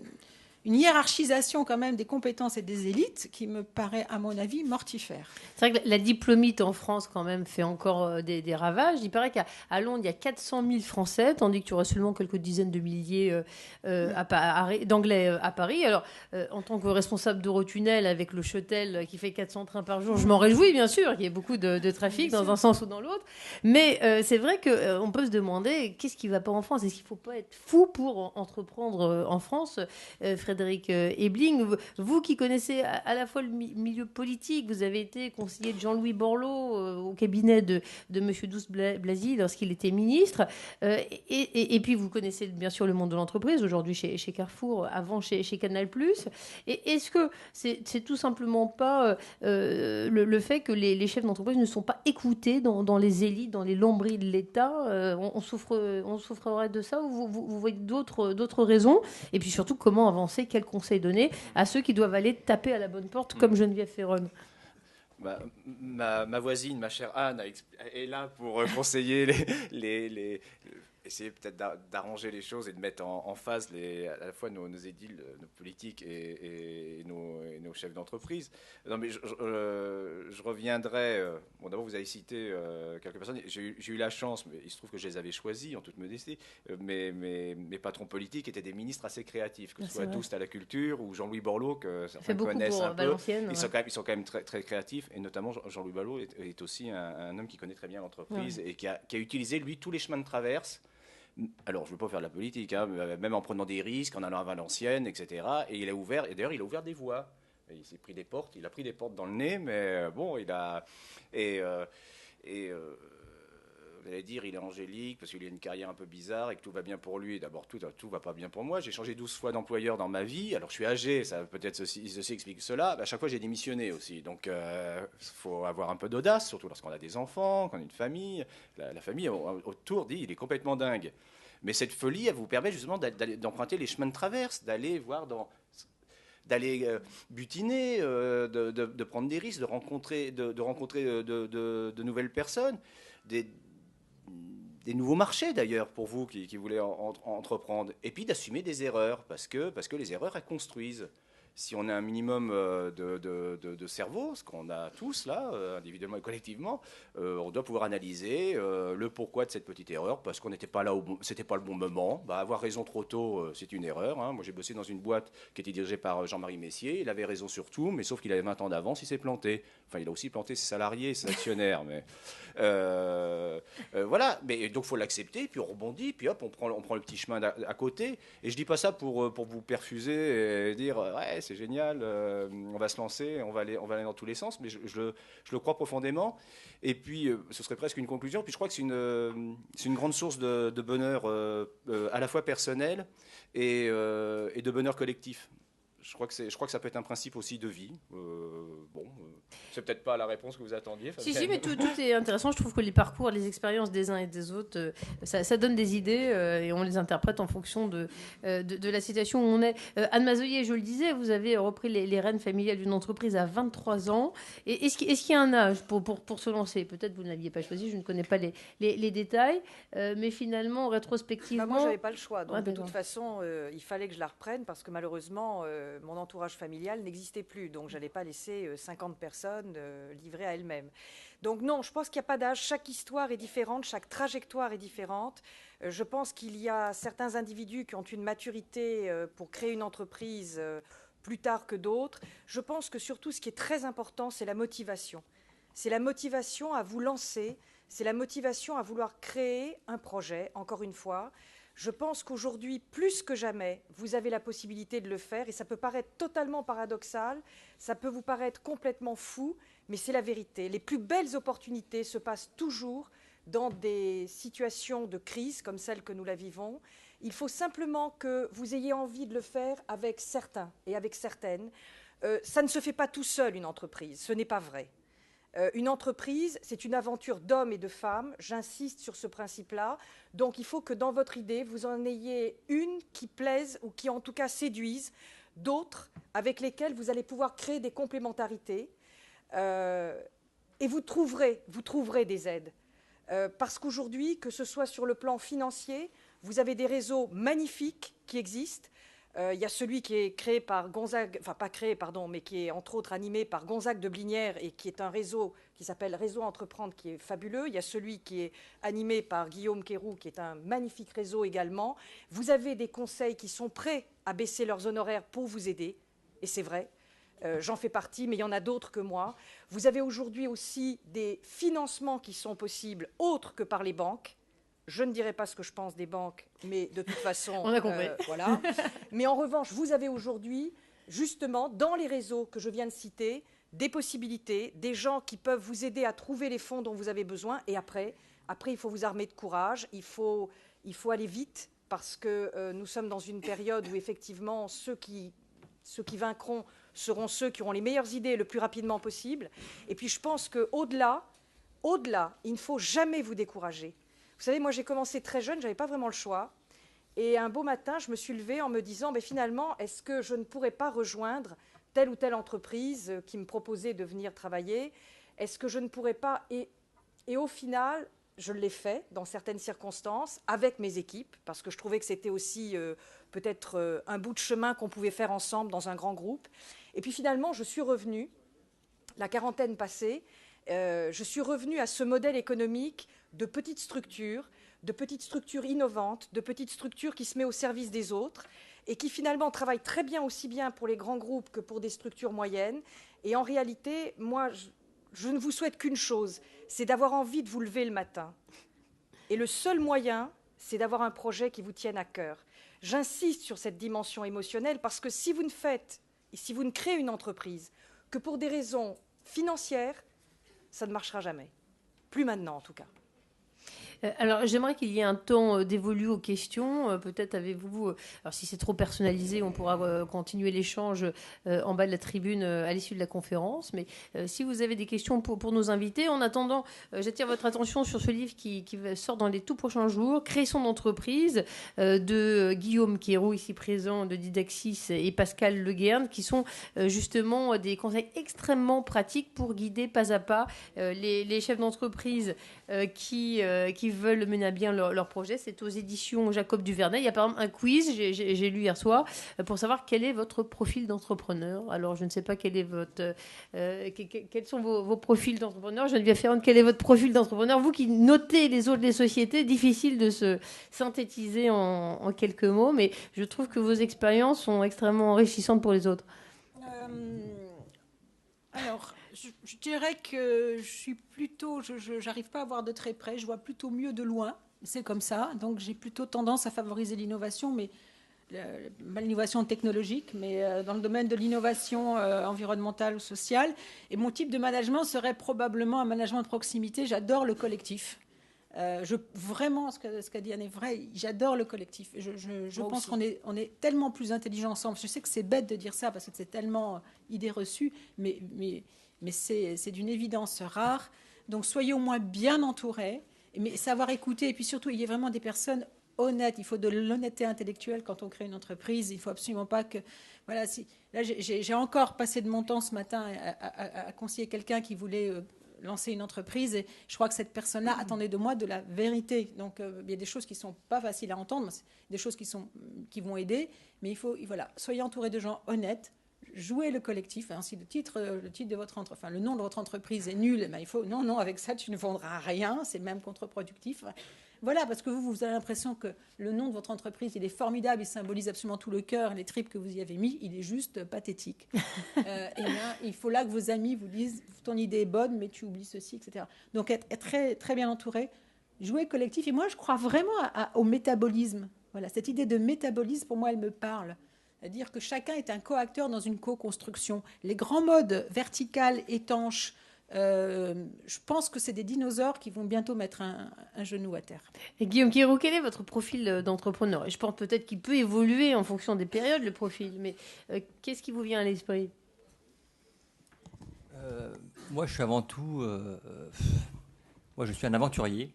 hiérarchisation quand même des compétences et des élites qui me paraît, à mon avis, mortifère. C'est vrai que la diplômite en France, quand même, fait encore des ravages. Il paraît qu'à Londres, il y a 400 000 Français, tandis qu'il y aurait seulement quelques dizaines de milliers d'Anglais à Paris. Alors, en tant que responsable d'Eurotunnel avec le Shuttle qui fait 400 trains par jour, je m'en réjouis, bien sûr, qu'il y ait beaucoup de trafic dans un sens ou dans l'autre. Mais c'est vrai qu'on peut se demander qu'est-ce qui ne va pas en France? Est-ce qu'il ne faut pas être fou pour entreprendre en France? Frédéric Ebling, vous qui connaissez à la fois le milieu politique, vous avez été conseiller de Jean-Louis Borloo au cabinet de M. Douste-Blazy lorsqu'il était ministre, et puis vous connaissez bien sûr le monde de l'entreprise, aujourd'hui chez Carrefour, avant chez Canal+. Et est-ce que c'est tout simplement pas le fait que les chefs d'entreprise ne sont pas écoutés dans les élites, dans les lambris de l'État? On souffrerait de ça, ou vous voyez d'autres raisons? Et puis surtout, comment avancer? Quels conseils donner à ceux qui doivent aller taper à la bonne porte, comme Geneviève Ferron? Ma voisine, ma chère Anne, est là pour conseiller essayer peut-être d'arranger les choses et de mettre en phase à la fois nos édiles, nos politiques et nos chefs d'entreprise. Non, mais je reviendrai. Bon, d'abord, vous avez cité quelques personnes. J'ai eu la chance, mais il se trouve que je les avais choisis en toute modestie. Mes patrons politiques étaient des ministres assez créatifs, que ce soit Douste à la culture ou Jean-Louis Borloo, que certains connaissent un peu. Ils sont quand même très, très créatifs, et notamment Jean-Louis Borloo est aussi un homme qui connaît très bien l'entreprise et qui a utilisé, lui, tous les chemins de traverse. Alors, je ne veux pas faire de la politique, hein, même en prenant des risques, en allant à Valenciennes, etc. Et d'ailleurs, il a ouvert des voies. Il s'est pris des portes, il a pris des portes dans le nez, mais bon, il a... vous allez dire, il est angélique parce qu'il a une carrière un peu bizarre et que tout va bien pour lui. D'abord, tout va pas bien pour moi. J'ai changé 12 fois d'employeur dans ma vie. Alors, je suis âgé, ça peut-être ceci explique cela. À chaque fois, j'ai démissionné aussi. Donc, il faut avoir un peu d'audace, surtout lorsqu'on a des enfants, qu'on a une famille. La famille autour dit, il est complètement dingue. Mais cette folie, elle vous permet justement d'emprunter les chemins de traverse, d'aller voir d'aller butiner, de prendre des risques, de rencontrer de nouvelles personnes, des nouveaux marchés d'ailleurs pour vous qui voulez entreprendre, et puis d'assumer des erreurs, parce que les erreurs, elles construisent. Si on a un minimum de cerveau, ce qu'on a tous là, individuellement et collectivement, on doit pouvoir analyser le pourquoi de cette petite erreur, parce qu'on n'était pas là, c'était pas le bon moment. Avoir raison trop tôt, c'est une erreur. Hein. Moi, j'ai bossé dans une boîte qui était dirigée par Jean-Marie Messier. Il avait raison sur tout, mais sauf qu'il avait 20 ans d'avance, il s'est planté. Enfin, il a aussi planté ses salariés, ses actionnaires. Mais voilà. Mais donc, il faut l'accepter, puis on rebondit, puis hop, on prend le petit chemin à côté. Et je dis pas ça pour vous perfuser et dire ouais, c'est génial, on va se lancer, on va aller dans tous les sens, mais je le crois profondément. Et puis, ce serait presque une conclusion. Puis je crois que c'est une grande source de bonheur à la fois personnel et de bonheur collectif. Je crois que ça peut être un principe aussi de vie. C'est peut-être pas la réponse que vous attendiez. Si, mais tout est intéressant. Je trouve que les parcours, les expériences des uns et des autres, ça donne des idées et on les interprète en fonction de la situation où on est. Anne Mazoyer, je le disais, vous avez repris les rênes familiales d'une entreprise à 23 ans. Et est-ce qu'il y a un âge pour se lancer? Peut-être vous ne l'aviez pas choisi, je ne connais pas les détails, mais finalement, rétrospectivement... Moi, je n'avais pas le choix. Donc, de toute façon, il fallait que je la reprenne parce que malheureusement... mon entourage familial n'existait plus, donc je n'allais pas laisser 50 personnes livrées à elles-mêmes. Donc non, je pense qu'il n'y a pas d'âge, chaque histoire est différente, chaque trajectoire est différente. Je pense qu'il y a certains individus qui ont une maturité pour créer une entreprise plus tard que d'autres. Je pense que surtout, ce qui est très important, c'est la motivation. C'est la motivation à vous lancer, c'est la motivation à vouloir créer un projet, encore une fois. Je pense qu'aujourd'hui, plus que jamais, vous avez la possibilité de le faire, et ça peut paraître totalement paradoxal, ça peut vous paraître complètement fou, mais c'est la vérité. Les plus belles opportunités se passent toujours dans des situations de crise comme celle que nous la vivons. Il faut simplement que vous ayez envie de le faire avec certains et avec certaines. Ça ne se fait pas tout seul, une entreprise, ce n'est pas vrai. Une entreprise, c'est une aventure d'hommes et de femmes, j'insiste sur ce principe-là. Donc il faut que dans votre idée, vous en ayez une qui plaise ou qui en tout cas séduise, d'autres avec lesquelles vous allez pouvoir créer des complémentarités. Et vous trouverez des aides. Parce qu'aujourd'hui, que ce soit sur le plan financier, vous avez des réseaux magnifiques qui existent. Il y a celui qui est créé par Gonzague, enfin pas créé, pardon, mais qui est entre autres animé par Gonzague de Blinière et qui est un réseau qui s'appelle Réseau Entreprendre, qui est fabuleux. Il y a celui qui est animé par Guillaume Quéroux, qui est un magnifique réseau également. Vous avez des conseils qui sont prêts à baisser leurs honoraires pour vous aider, et c'est vrai. J'en fais partie, mais il y en a d'autres que moi. Vous avez aujourd'hui aussi des financements qui sont possibles autres que par les banques. Je ne dirai pas ce que je pense des banques, mais de toute façon, on a compris. Voilà. Mais en revanche, vous avez aujourd'hui, justement, dans les réseaux que je viens de citer, des possibilités, des gens qui peuvent vous aider à trouver les fonds dont vous avez besoin. Et après il faut vous armer de courage, il faut aller vite, parce que nous sommes dans une période où, effectivement, ceux qui vaincront seront ceux qui auront les meilleures idées le plus rapidement possible. Et puis, je pense qu'au-delà, il ne faut jamais vous décourager. Vous savez, moi, j'ai commencé très jeune, je n'avais pas vraiment le choix. Et un beau matin, je me suis levée en me disant, mais finalement, est-ce que je ne pourrais pas rejoindre telle ou telle entreprise qui me proposait de venir travailler? Est-ce que je ne pourrais pas... Et au final, je l'ai fait dans certaines circonstances, avec mes équipes, parce que je trouvais que c'était aussi peut-être un bout de chemin qu'on pouvait faire ensemble dans un grand groupe. Et puis finalement, je suis revenue, la quarantaine passée, je suis revenue à ce modèle économique de petites structures innovantes, de petites structures qui se mettent au service des autres et qui finalement travaillent très bien, aussi bien pour les grands groupes que pour des structures moyennes. Et en réalité, moi, je ne vous souhaite qu'une chose, c'est d'avoir envie de vous lever le matin. Et le seul moyen, c'est d'avoir un projet qui vous tienne à cœur. J'insiste sur cette dimension émotionnelle parce que si vous ne faites, et si vous ne créez une entreprise que pour des raisons financières, ça ne marchera jamais. Plus maintenant, en tout cas. Alors, j'aimerais qu'il y ait un temps dévolu aux questions. Peut-être avez-vous... alors, si c'est trop personnalisé, on pourra continuer l'échange en bas de la tribune à l'issue de la conférence. Mais si vous avez des questions pour nos invités, en attendant, j'attire votre attention sur ce livre qui sort dans les tout prochains jours, « Créer son entreprise » de Guillaume Quéroux, ici présent, de Didaxis, et Pascal Leguerne, qui sont justement des conseils extrêmement pratiques pour guider pas à pas les chefs d'entreprise qui veulent mener à bien leur projet. C'est aux éditions Jacob Duvernay. Il y a par exemple un quiz, j'ai lu hier soir, pour savoir quel est votre profil d'entrepreneur. Alors, je ne sais pas quel est votre... quels sont vos profils d'entrepreneur. Geneviève Ferrand, quel est votre profil d'entrepreneur? Vous qui notez les autres des sociétés, difficile de se synthétiser en quelques mots, mais je trouve que vos expériences sont extrêmement enrichissantes pour les autres. Alors... Je dirais que je suis plutôt, je n'arrive pas à voir de très près, je vois plutôt mieux de loin, c'est comme ça, donc j'ai plutôt tendance à favoriser l'innovation, mais l'innovation technologique, mais dans le domaine de l'innovation environnementale ou sociale. Et mon type de management serait probablement un management de proximité. J'adore le collectif. Vraiment, ce qu'a dit Anne est vrai, j'adore le collectif. Je pense qu'on est tellement plus intelligents ensemble. Je sais que c'est bête de dire ça parce que c'est tellement idée reçue, mais c'est d'une évidence rare. Donc soyez au moins bien entourés, mais savoir écouter, et puis surtout, il y a vraiment des personnes honnêtes. Il faut de l'honnêteté intellectuelle quand on crée une entreprise. Il ne faut absolument pas que... Voilà, là, j'ai encore passé de mon temps ce matin à conseiller quelqu'un qui voulait lancer une entreprise, et je crois que cette personne-là attendait de moi de la vérité. Donc il y a des choses qui ne sont pas faciles à entendre, des choses qui vont aider, mais voilà, soyez entourés de gens honnêtes. Jouez le collectif. Si le titre de votre le nom de votre entreprise est nul, il faut non, avec ça tu ne vendras rien, c'est même contre-productif. Voilà, parce que vous avez l'impression que le nom de votre entreprise, il est formidable, il symbolise absolument tout le cœur, les tripes que vous y avez mis, il est juste pathétique. Et bien, il faut là que vos amis vous disent, ton idée est bonne, mais tu oublies ceci, etc. Donc, être très, très bien entouré, jouer collectif. Et moi, je crois vraiment au métabolisme. Voilà, cette idée de métabolisme, pour moi, elle me parle. C'est-à-dire que chacun est un co-acteur dans une co-construction. Les grands modes verticales, étanches, je pense que c'est des dinosaures qui vont bientôt mettre un genou à terre. Et Guillaume Quiro, quel est votre profil d'entrepreneur? Et je pense peut-être qu'il peut évoluer en fonction des périodes, le profil, mais qu'est-ce qui vous vient à l'esprit? Moi, je suis avant tout... moi, je suis un aventurier.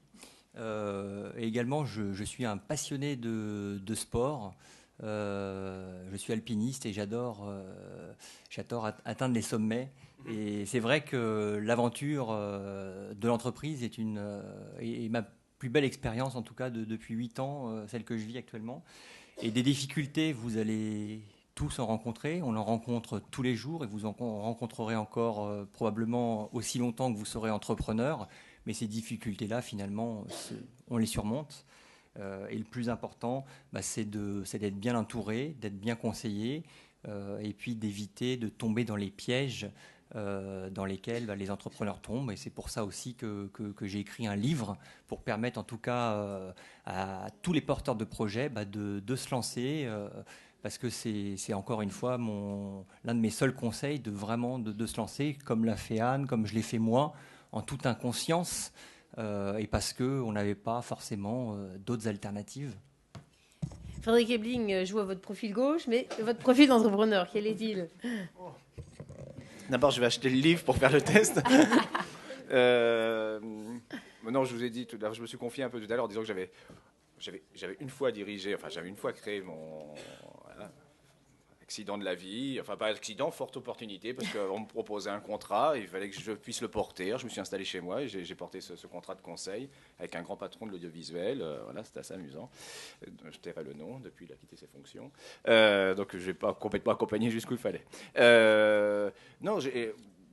Et également, je suis un passionné de sport. Je suis alpiniste et j'adore atteindre les sommets. Et c'est vrai que l'aventure de l'entreprise est ma plus belle expérience, en tout cas depuis 8 ans, celle que je vis actuellement. Et des difficultés, vous allez tous en rencontrer. On en rencontre tous les jours et vous en rencontrerez encore probablement aussi longtemps que vous serez entrepreneur. Mais ces difficultés-là, finalement, on les surmonte. Et le plus important, c'est d'être bien entouré, d'être bien conseillé, et puis d'éviter de tomber dans les pièges dans lesquels les entrepreneurs tombent. Et c'est pour ça aussi que j'ai écrit un livre pour permettre en tout cas à tous les porteurs de projets de se lancer, parce que c'est encore une fois l'un de mes seuls conseils de vraiment de se lancer, comme l'a fait Anne, comme je l'ai fait moi, en toute inconscience. Et parce qu'on n'avait pas forcément d'autres alternatives. Frédéric Ebling, je vois votre profil gauche, mais votre profil d'entrepreneur, quel est-il? D'abord, je vais acheter le livre pour faire le test. Non, je vous ai dit, je me suis confié un peu tout à l'heure en disant que j'avais une fois dirigé, enfin j'avais une fois créé mon accident de la vie, enfin pas accident, forte opportunité, parce qu'on me proposait un contrat, il fallait que je puisse le porter. Alors, je me suis installé chez moi et j'ai porté ce contrat de conseil avec un grand patron de l'audiovisuel. Voilà, c'était assez amusant. Je tairai le nom, depuis il a quitté ses fonctions. Donc je n'ai pas complètement accompagné jusqu'où il fallait. Non,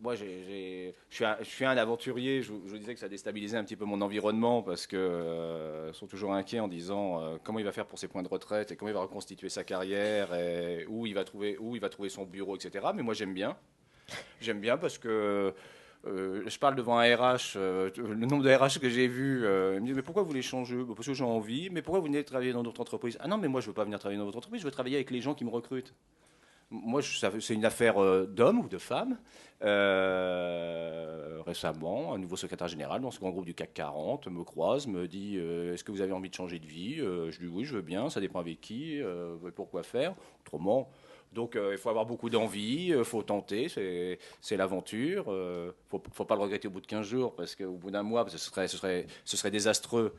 moi, je suis un aventurier. Je vous disais que ça déstabilisait un petit peu mon environnement parce que sont toujours inquiets en disant comment il va faire pour ses points de retraite et comment il va reconstituer sa carrière et où il va trouver son bureau, etc. Mais moi, j'aime bien. J'aime bien parce que je parle devant un RH. Le nombre de RH que j'ai vu, ils me disent mais pourquoi vous voulez changer? Parce que j'ai envie. Mais pourquoi vous venez travailler dans d'autres entreprises? Ah non, mais moi, je veux pas venir travailler dans votre entreprise. Je veux travailler avec les gens qui me recrutent. Moi, c'est une affaire d'hommes ou de femmes. Récemment, un nouveau secrétaire général dans ce grand groupe du CAC 40 me croise, me dit est-ce que vous avez envie de changer de vie? Je dis oui, je veux bien, ça dépend avec qui, pourquoi faire. Autrement, donc il faut avoir beaucoup d'envie, il faut tenter, c'est l'aventure. Faut pas le regretter au bout de 15 jours, parce qu'au bout d'un mois, ce serait désastreux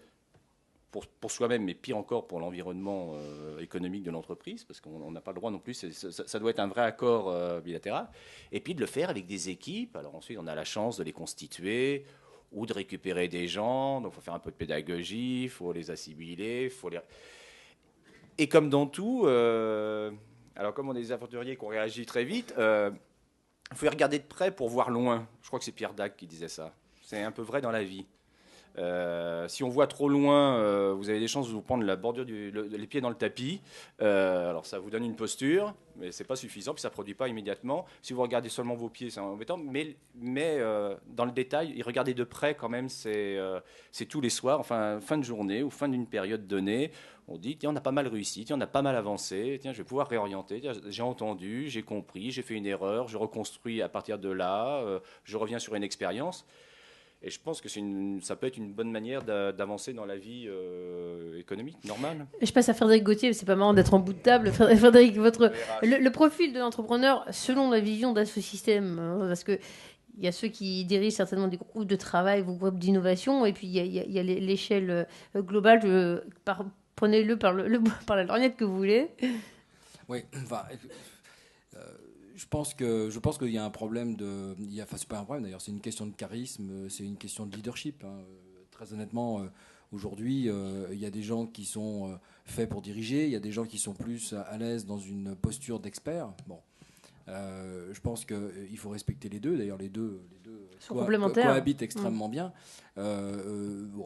pour soi-même, mais pire encore pour l'environnement économique de l'entreprise, parce qu'on n'a pas le droit non plus, ça doit être un vrai accord bilatéral, et puis de le faire avec des équipes. Alors ensuite, on a la chance de les constituer ou de récupérer des gens, donc il faut faire un peu de pédagogie, il faut les assimiler, Et comme dans tout, alors comme on est des aventuriers qu'on réagit très vite, il faut y regarder de près pour voir loin. Je crois que c'est Pierre Dac qui disait ça. C'est un peu vrai dans la vie. Si on voit trop loin, vous avez des chances de vous prendre la bordure les pieds dans le tapis. Alors ça vous donne une posture, mais c'est pas suffisant, puis ça produit pas immédiatement. Si vous regardez seulement vos pieds, c'est embêtant. Mais dans le détail, regardez de près quand même. C'est tous les soirs, enfin fin de journée ou fin d'une période donnée. On dit tiens, on a pas mal réussi, tiens, on a pas mal avancé, tiens, je vais pouvoir réorienter. Tiens, j'ai entendu, j'ai compris, j'ai fait une erreur, je reconstruis à partir de là. Je reviens sur une expérience. Et je pense que ça peut être une bonne manière d'avancer dans la vie économique normale. Je passe à Frédéric Gauthier, c'est pas marrant d'être en bout de table. Frédéric, le profil de l'entrepreneur, selon la vision d'Assosystème, parce que il y a ceux qui dirigent certainement des groupes de travail, des groupes d'innovation, et puis il y a l'échelle globale. Prenez-le par la lorgnette que vous voulez. Oui, enfin... Je pense qu'il y a un problème c'est pas un problème d'ailleurs, c'est une question de charisme, c'est une question de leadership. Hein. Très honnêtement, aujourd'hui, il y a des gens qui sont faits pour diriger, il y a des gens qui sont plus à l'aise dans une posture d'expert. Bon, je pense qu'il faut respecter les deux. D'ailleurs, les deux sont complémentaires. Cohabitent extrêmement bien.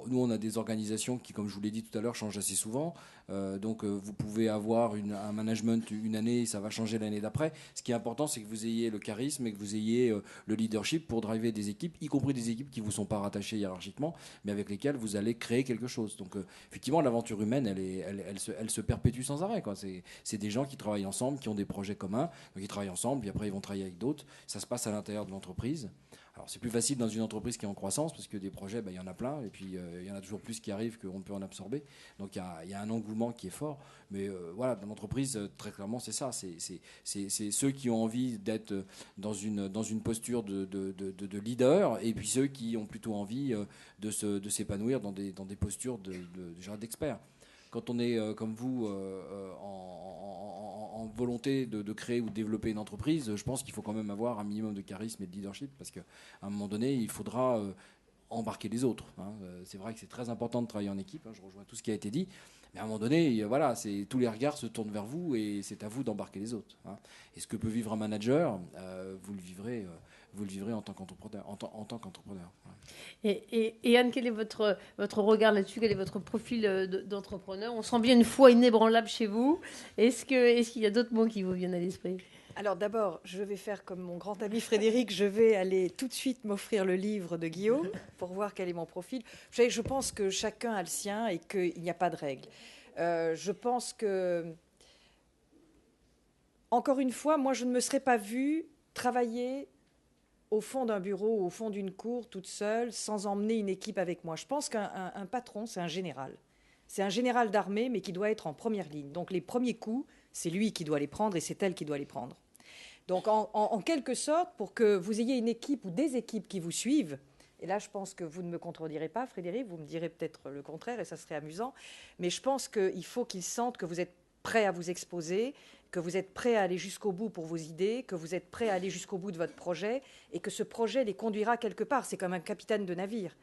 nous, on a des organisations qui, comme je vous l'ai dit tout à l'heure, changent assez souvent. Donc, vous pouvez avoir un management une année, et ça va changer l'année d'après. Ce qui est important, c'est que vous ayez le charisme et que vous ayez le leadership pour driver des équipes, y compris des équipes qui ne vous sont pas rattachées hiérarchiquement, mais avec lesquelles vous allez créer quelque chose. Donc, effectivement, l'aventure humaine, elle se perpétue sans arrêt, quoi. C'est des gens qui travaillent ensemble, qui ont des projets communs, donc ils travaillent ensemble, puis après ils vont travailler avec d'autres. Ça se passe à l'intérieur de l'entreprise. Alors c'est plus facile dans une entreprise qui est en croissance parce que des projets, il y en a plein et puis il y en a toujours plus qui arrivent qu'on peut en absorber. Donc il y a un engouement qui est fort. Mais voilà, dans l'entreprise, très clairement, c'est ça. C'est ceux qui ont envie d'être dans une posture de leader et puis ceux qui ont plutôt envie de s'épanouir dans des postures d'experts. Quand on est comme vous en volonté de créer ou de développer une entreprise, je pense qu'il faut quand même avoir un minimum de charisme et de leadership parce qu'à un moment donné, il faudra embarquer les autres. C'est vrai que c'est très important de travailler en équipe, je rejoins tout ce qui a été dit, mais à un moment donné, voilà, tous les regards se tournent vers vous et c'est à vous d'embarquer les autres. Et ce que peut vivre un manager, vous le vivrez en tant qu'entrepreneur. Et Anne, quel est votre regard là-dessus? Quel est votre profil d'entrepreneur? On sent bien une foi inébranlable chez vous. Est-ce qu'il y a d'autres mots qui vous viennent à l'esprit? Alors d'abord, je vais faire comme mon grand ami Frédéric, je vais aller tout de suite m'offrir le livre de Guillaume pour voir quel est mon profil. Vous savez, je pense que chacun a le sien et qu'il n'y a pas de règle. Je pense que, encore une fois, moi je ne me serais pas vue travailler au fond d'un bureau, au fond d'une cour, toute seule, sans emmener une équipe avec moi. Je pense qu'un patron, c'est un général. C'est un général d'armée, mais qui doit être en première ligne. Donc les premiers coups, c'est lui qui doit les prendre et c'est elle qui doit les prendre. Donc en quelque sorte, pour que vous ayez une équipe ou des équipes qui vous suivent, et là je pense que vous ne me contredirez pas, Frédéric, vous me direz peut-être le contraire et ça serait amusant, mais je pense qu'il faut qu'ils sentent que vous êtes prêt à vous exposer, que vous êtes prêt à aller jusqu'au bout pour vos idées, que vous êtes prêt à aller jusqu'au bout de votre projet et que ce projet les conduira quelque part. C'est comme un capitaine de navire.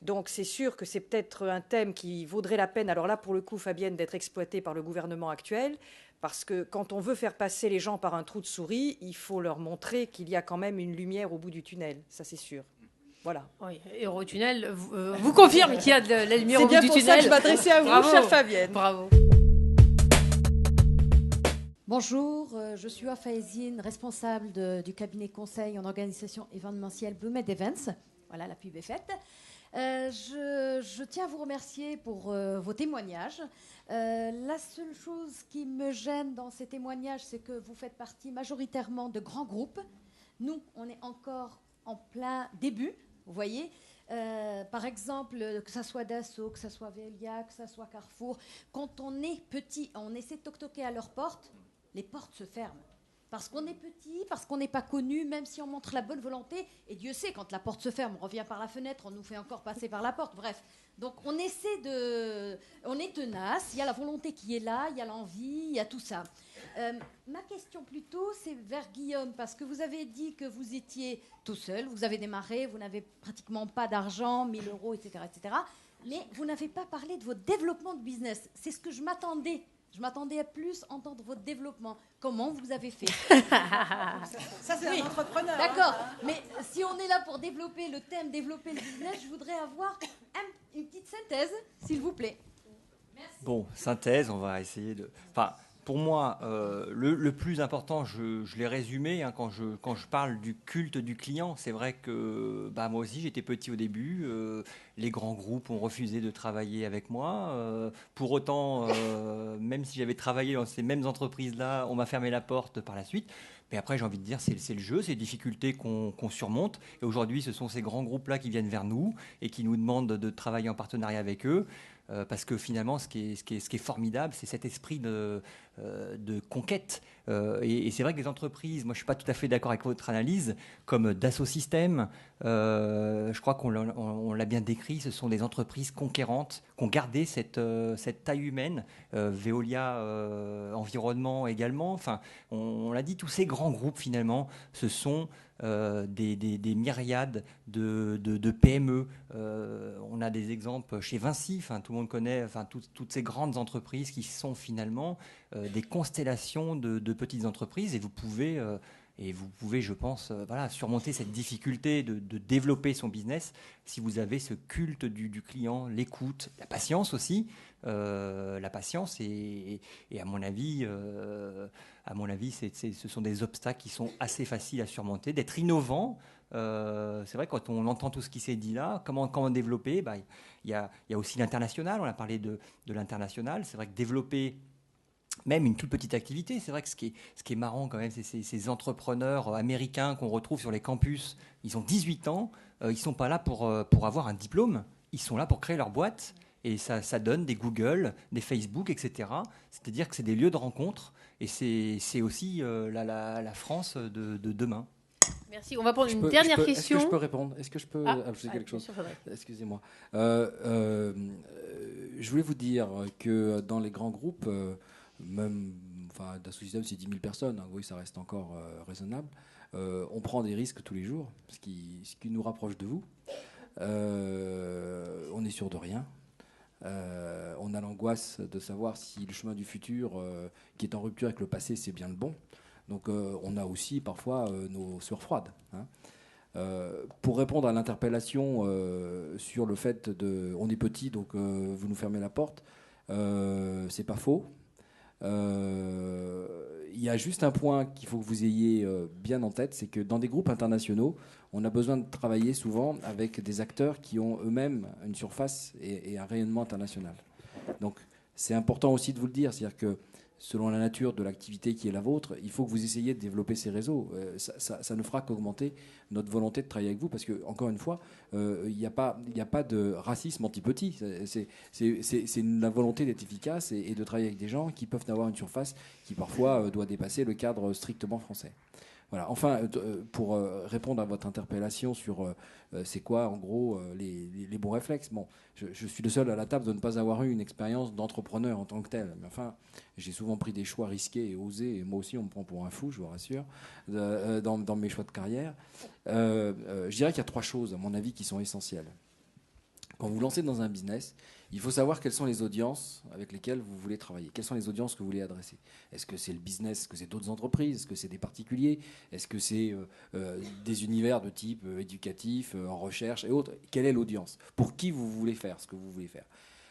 Donc c'est sûr que c'est peut-être un thème qui vaudrait la peine, alors là pour le coup Fabienne, d'être exploité par le gouvernement actuel, parce que quand on veut faire passer les gens par un trou de souris, il faut leur montrer qu'il y a quand même une lumière au bout du tunnel, ça c'est sûr. Voilà. Oui, et Eurotunnel vous confirme qu'il y a de la lumière au bout du tunnel. C'est bien pour ça que je m'adressais à vous, Bravo, chère Fabienne. Bravo. Bonjour, je suis Wafa Ezine, responsable du cabinet conseil en organisation événementielle Blumed Events. Voilà, la pub est faite. Je tiens à vous remercier pour vos témoignages. La seule chose qui me gêne dans ces témoignages, c'est que vous faites partie majoritairement de grands groupes. Nous, on est encore en plein début, vous voyez. Par exemple, que ça soit Dassault, que ça soit Veolia, que ça soit Carrefour, quand on est petit, on essaie de toc-toquer à leurs portes, les portes se ferment. Parce qu'on est petit, parce qu'on n'est pas connu, même si on montre la bonne volonté. Et Dieu sait, quand la porte se ferme, on revient par la fenêtre, on nous fait encore passer par la porte. Bref, donc on essaie on est tenace, il y a la volonté qui est là, il y a l'envie, il y a tout ça. Ma question plutôt, c'est vers Guillaume, parce que vous avez dit que vous étiez tout seul, vous avez démarré, vous n'avez pratiquement pas d'argent, 1 000 euros, etc., etc. Mais vous n'avez pas parlé de votre développement de business. C'est ce que je m'attendais. Je m'attendais à plus entendre votre développement. Comment vous avez fait? Ça, c'est un entrepreneur. D'accord. Mais si on est là pour développer le thème, développer le business, je voudrais avoir une petite synthèse, s'il vous plaît. Merci. Bon, synthèse, on va essayer de... Enfin, pour moi, le plus important, je l'ai résumé quand je parle du culte du client. C'est vrai que moi aussi, j'étais petit au début. Les grands groupes ont refusé de travailler avec moi. Pour autant, même si j'avais travaillé dans ces mêmes entreprises-là, on m'a fermé la porte par la suite. Mais après, j'ai envie de dire, c'est le jeu, c'est les difficultés qu'on surmonte. Et aujourd'hui, ce sont ces grands groupes-là qui viennent vers nous et qui nous demandent de travailler en partenariat avec eux. Parce que finalement, ce qui est formidable, c'est cet esprit de conquête. Et c'est vrai que les entreprises, moi je ne suis pas tout à fait d'accord avec votre analyse, comme Dassault Systèmes, je crois qu'on l'a bien décrit, ce sont des entreprises conquérantes qui ont gardé cette taille humaine. Veolia Environnement également. Enfin, on l'a dit, tous ces grands groupes finalement, ce sont des myriades de PME. On a des exemples chez Vinci, tout le monde connaît toutes ces grandes entreprises qui sont finalement des constellations de petites entreprises et vous pouvez Et vous pouvez, je pense, surmonter cette difficulté de développer son business si vous avez ce culte du client, l'écoute, la patience aussi. La patience et à mon avis, ce sont des obstacles qui sont assez faciles à surmonter. D'être innovant, c'est vrai, quand on entend tout ce qui s'est dit là, comment développer, il y a aussi l'international. On a parlé de l'international. C'est vrai que développer même une toute petite activité, c'est vrai que ce qui est marrant quand même, c'est ces entrepreneurs américains qu'on retrouve sur les campus. Ils ont 18 ans, ils ne sont pas là pour avoir un diplôme, ils sont là pour créer leur boîte. Et ça donne des Google, des Facebook, etc. C'est-à-dire que c'est des lieux de rencontre et c'est aussi la France de demain. Merci. On va prendre une dernière question. Est-ce que je peux répondre? Est-ce que je peux ajouter quelque chose? Excusez-moi. Je voulais vous dire que dans les grands groupes, même d'associations, c'est 10 000 personnes, oui, ça reste encore raisonnable. On prend des risques tous les jours, ce qui nous rapproche de vous. On n'est sûr de rien. On a l'angoisse de savoir si le chemin du futur qui est en rupture avec le passé, c'est bien le bon. Donc on a aussi parfois nos sueurs froides. Pour répondre à l'interpellation sur le fait on est petit, donc vous nous fermez la porte, c'est pas faux. Il y a juste un point qu'il faut que vous ayez bien en tête, c'est que dans des groupes internationaux, on a besoin de travailler souvent avec des acteurs qui ont eux-mêmes une surface et un rayonnement international. Donc c'est important aussi de vous le dire, c'est-à-dire que selon la nature de l'activité qui est la vôtre, il faut que vous essayiez de développer ces réseaux. Ça ne fera qu'augmenter notre volonté de travailler avec vous, parce que, encore une fois, il n'y a pas de racisme anti-petit. C'est la volonté d'être efficace et de travailler avec des gens qui peuvent avoir une surface qui, parfois, doit dépasser le cadre strictement français. Voilà. Enfin, pour répondre à votre interpellation sur c'est quoi, en gros, les bons réflexes. Bon, je suis le seul à la table de ne pas avoir eu une expérience d'entrepreneur en tant que tel. Mais enfin, j'ai souvent pris des choix risqués et osés. Et moi aussi, on me prend pour un fou, je vous rassure, dans mes choix de carrière. Je dirais qu'il y a 3 choses, à mon avis, qui sont essentielles. Quand vous lancez dans un business, il faut savoir quelles sont les audiences avec lesquelles vous voulez travailler. Quelles sont les audiences que vous voulez adresser? Est-ce que c'est le business? Est-ce que c'est d'autres entreprises? Est-ce que c'est des particuliers? Est-ce que c'est des univers de type éducatif, en recherche et autres? Quelle est l'audience? Pour qui vous voulez faire ce que vous voulez faire?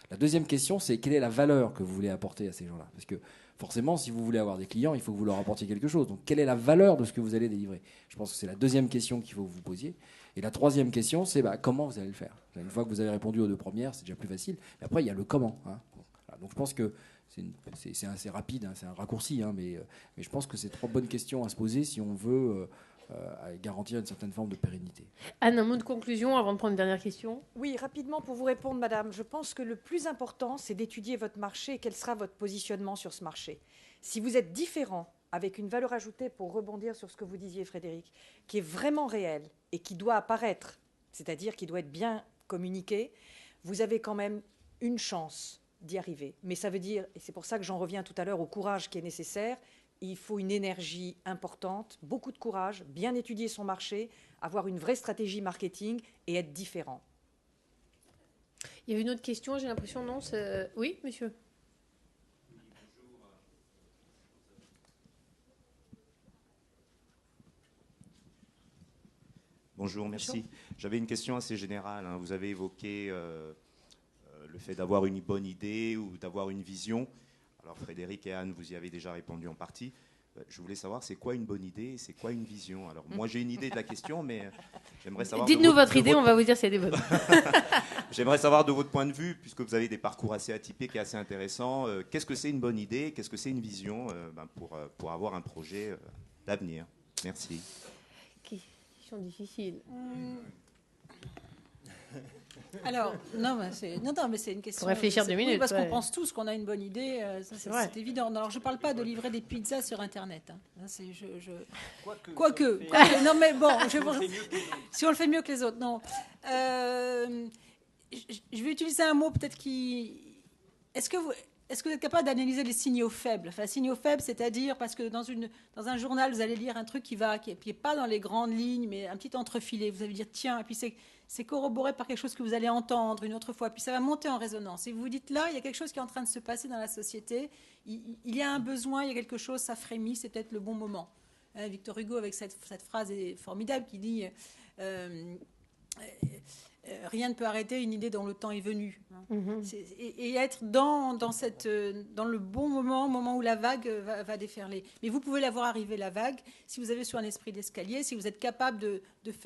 La deuxième question, c'est quelle est la valeur que vous voulez apporter à ces gens-là? Parce que forcément, si vous voulez avoir des clients, il faut que vous leur apportiez quelque chose. Donc, quelle est la valeur de ce que vous allez délivrer? Je pense que c'est la deuxième question qu'il faut que vous posiez. Et la troisième question, c'est comment vous allez le faire? Une fois que vous avez répondu aux 2 premières, c'est déjà plus facile. Et après, il y a le comment. Voilà. Donc, je pense que c'est assez rapide, c'est un raccourci, mais je pense que c'est 3 bonnes questions à se poser si on veut garantir une certaine forme de pérennité. Anne, un mot de conclusion avant de prendre une dernière question. Oui, rapidement pour vous répondre, madame. Je pense que le plus important, c'est d'étudier votre marché et quel sera votre positionnement sur ce marché. Si vous êtes différent, avec une valeur ajoutée, pour rebondir sur ce que vous disiez, Frédéric, qui est vraiment réelle et qui doit apparaître, c'est-à-dire qui doit être bien communiqué, vous avez quand même une chance d'y arriver. Mais ça veut dire, et c'est pour ça que j'en reviens tout à l'heure au courage qui est nécessaire, il faut une énergie importante, beaucoup de courage, bien étudier son marché, avoir une vraie stratégie marketing et être différent. Il y avait une autre question, j'ai l'impression, non? Oui, monsieur? Bonjour, merci. J'avais une question assez générale. Vous avez évoqué le fait d'avoir une bonne idée ou d'avoir une vision. Alors Frédéric et Anne, vous y avez déjà répondu en partie. Je voulais savoir c'est quoi une bonne idée et c'est quoi une vision. Alors moi j'ai une idée de la question, mais j'aimerais savoir... Dites-nous votre idée, on va vous dire si elle est bonne. J'aimerais savoir de votre point de vue, puisque vous avez des parcours assez atypiques et assez intéressants, qu'est-ce que c'est une bonne idée, qu'est-ce que c'est une vision pour avoir un projet d'avenir. Merci. Question difficile. Alors, mais c'est une question. Faut réfléchir 2 minutes. Oui, parce qu'on pense tous qu'on a une bonne idée, c'est évident. Alors, je ne parle pas de livrer des pizzas sur Internet. Quoique. Non, mais bon, si on le fait mieux que les autres, non. Je vais utiliser un mot peut-être qui... Est-ce que vous êtes capable d'analyser les signaux faibles? Enfin, signaux faibles, c'est-à-dire, parce que dans un journal, vous allez lire un truc qui n'est pas dans les grandes lignes, mais un petit entrefilé. Vous allez dire, tiens, et puis c'est corroboré par quelque chose que vous allez entendre une autre fois, puis ça va monter en résonance. Et vous vous dites, là, il y a quelque chose qui est en train de se passer dans la société, il y a un besoin, il y a quelque chose, ça frémit, c'est peut-être le bon moment. Victor Hugo, avec cette phrase formidable qui dit rien ne peut arrêter une idée dont le temps est venu. Et être dans le bon moment où la vague va déferler. Mais vous pouvez la voir arriver, la vague, si vous avez sur un esprit d'escalier, si vous êtes capable de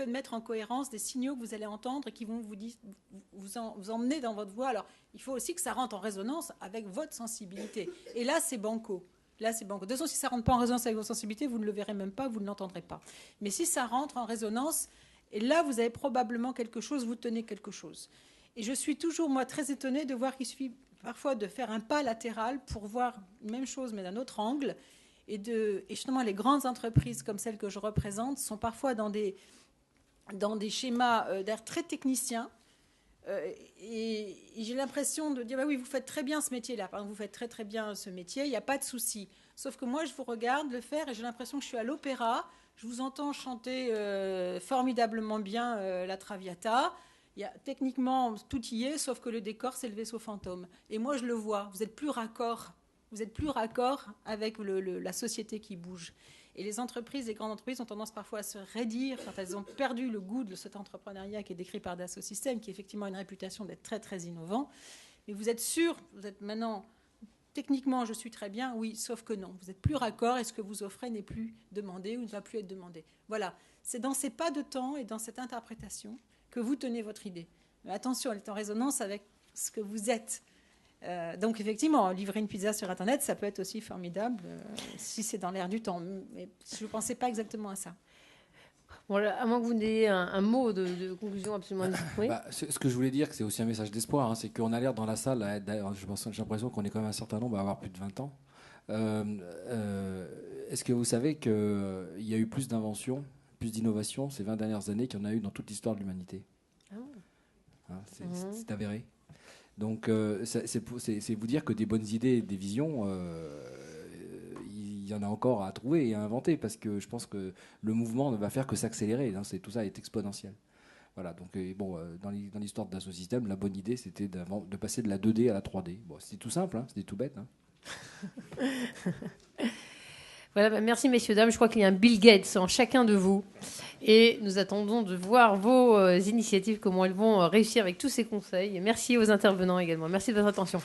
mettre en cohérence des signaux que vous allez entendre et qui vont vous emmener dans votre voie. Alors, il faut aussi que ça rentre en résonance avec votre sensibilité. Et là, c'est banco. De toute façon, si ça ne rentre pas en résonance avec votre sensibilité, vous ne le verrez même pas, vous ne l'entendrez pas. Mais si ça rentre en résonance, et là, vous avez probablement quelque chose, vous tenez quelque chose. Et je suis toujours, moi, très étonnée de voir qu'il suffit parfois de faire un pas latéral pour voir une même chose, mais d'un autre angle. Et justement, les grandes entreprises comme celles que je représente sont parfois dans des schémas d'air très techniciens. Et j'ai l'impression de dire, bah oui, vous faites très bien ce métier-là. Par exemple, vous faites très, très bien ce métier, il n'y a pas de souci. Sauf que moi, je vous regarde le faire et j'ai l'impression que je suis à l'opéra. Je vous entends chanter formidablement bien la Traviata. Techniquement, tout y est, sauf que le décor, c'est le vaisseau fantôme. Et moi, je le vois. Vous êtes plus raccord. Vous êtes plus raccord avec la société qui bouge. Et les entreprises, les grandes entreprises ont tendance parfois à se raidir quand elles ont perdu le goût de cet entrepreneuriat qui est décrit par Dassault Systèmes, qui a effectivement une réputation d'être très, très innovant. Mais vous êtes sûr, vous êtes maintenant... Techniquement, je suis très bien, oui, sauf que non. Vous n'êtes plus raccord et ce que vous offrez n'est plus demandé ou ne va plus être demandé. Voilà, c'est dans ces pas de temps et dans cette interprétation que vous tenez votre idée. Mais attention, elle est en résonance avec ce que vous êtes. Donc effectivement, livrer une pizza sur Internet, ça peut être aussi formidable si c'est dans l'air du temps. Mais je ne pensais pas exactement à ça. Voilà, à moins que vous n'ayez un mot de conclusion absolument... Oui. Ce que je voulais dire, c'est aussi un message d'espoir. C'est qu'on a l'air dans la salle, j'ai l'impression qu'on est quand même un certain nombre à avoir plus de 20 ans. Est-ce que vous savez qu'il y a eu plus d'inventions, plus d'innovations ces 20 dernières années qu'il y en a eu dans toute l'histoire de l'humanité? C'est avéré. Donc c'est vous dire que des bonnes idées, des visions... il y en a encore à trouver et à inventer parce que je pense que le mouvement ne va faire que s'accélérer. Tout ça est exponentiel. Voilà, donc dans l'histoire de Dassault Systèmes, la bonne idée, c'était de passer de la 2D à la 3D. Bon, c'était tout simple, c'était tout bête. Voilà, merci messieurs, dames. Je crois qu'il y a un Bill Gates en chacun de vous. Et nous attendons de voir vos initiatives, comment elles vont réussir avec tous ces conseils. Merci aux intervenants également. Merci de votre attention.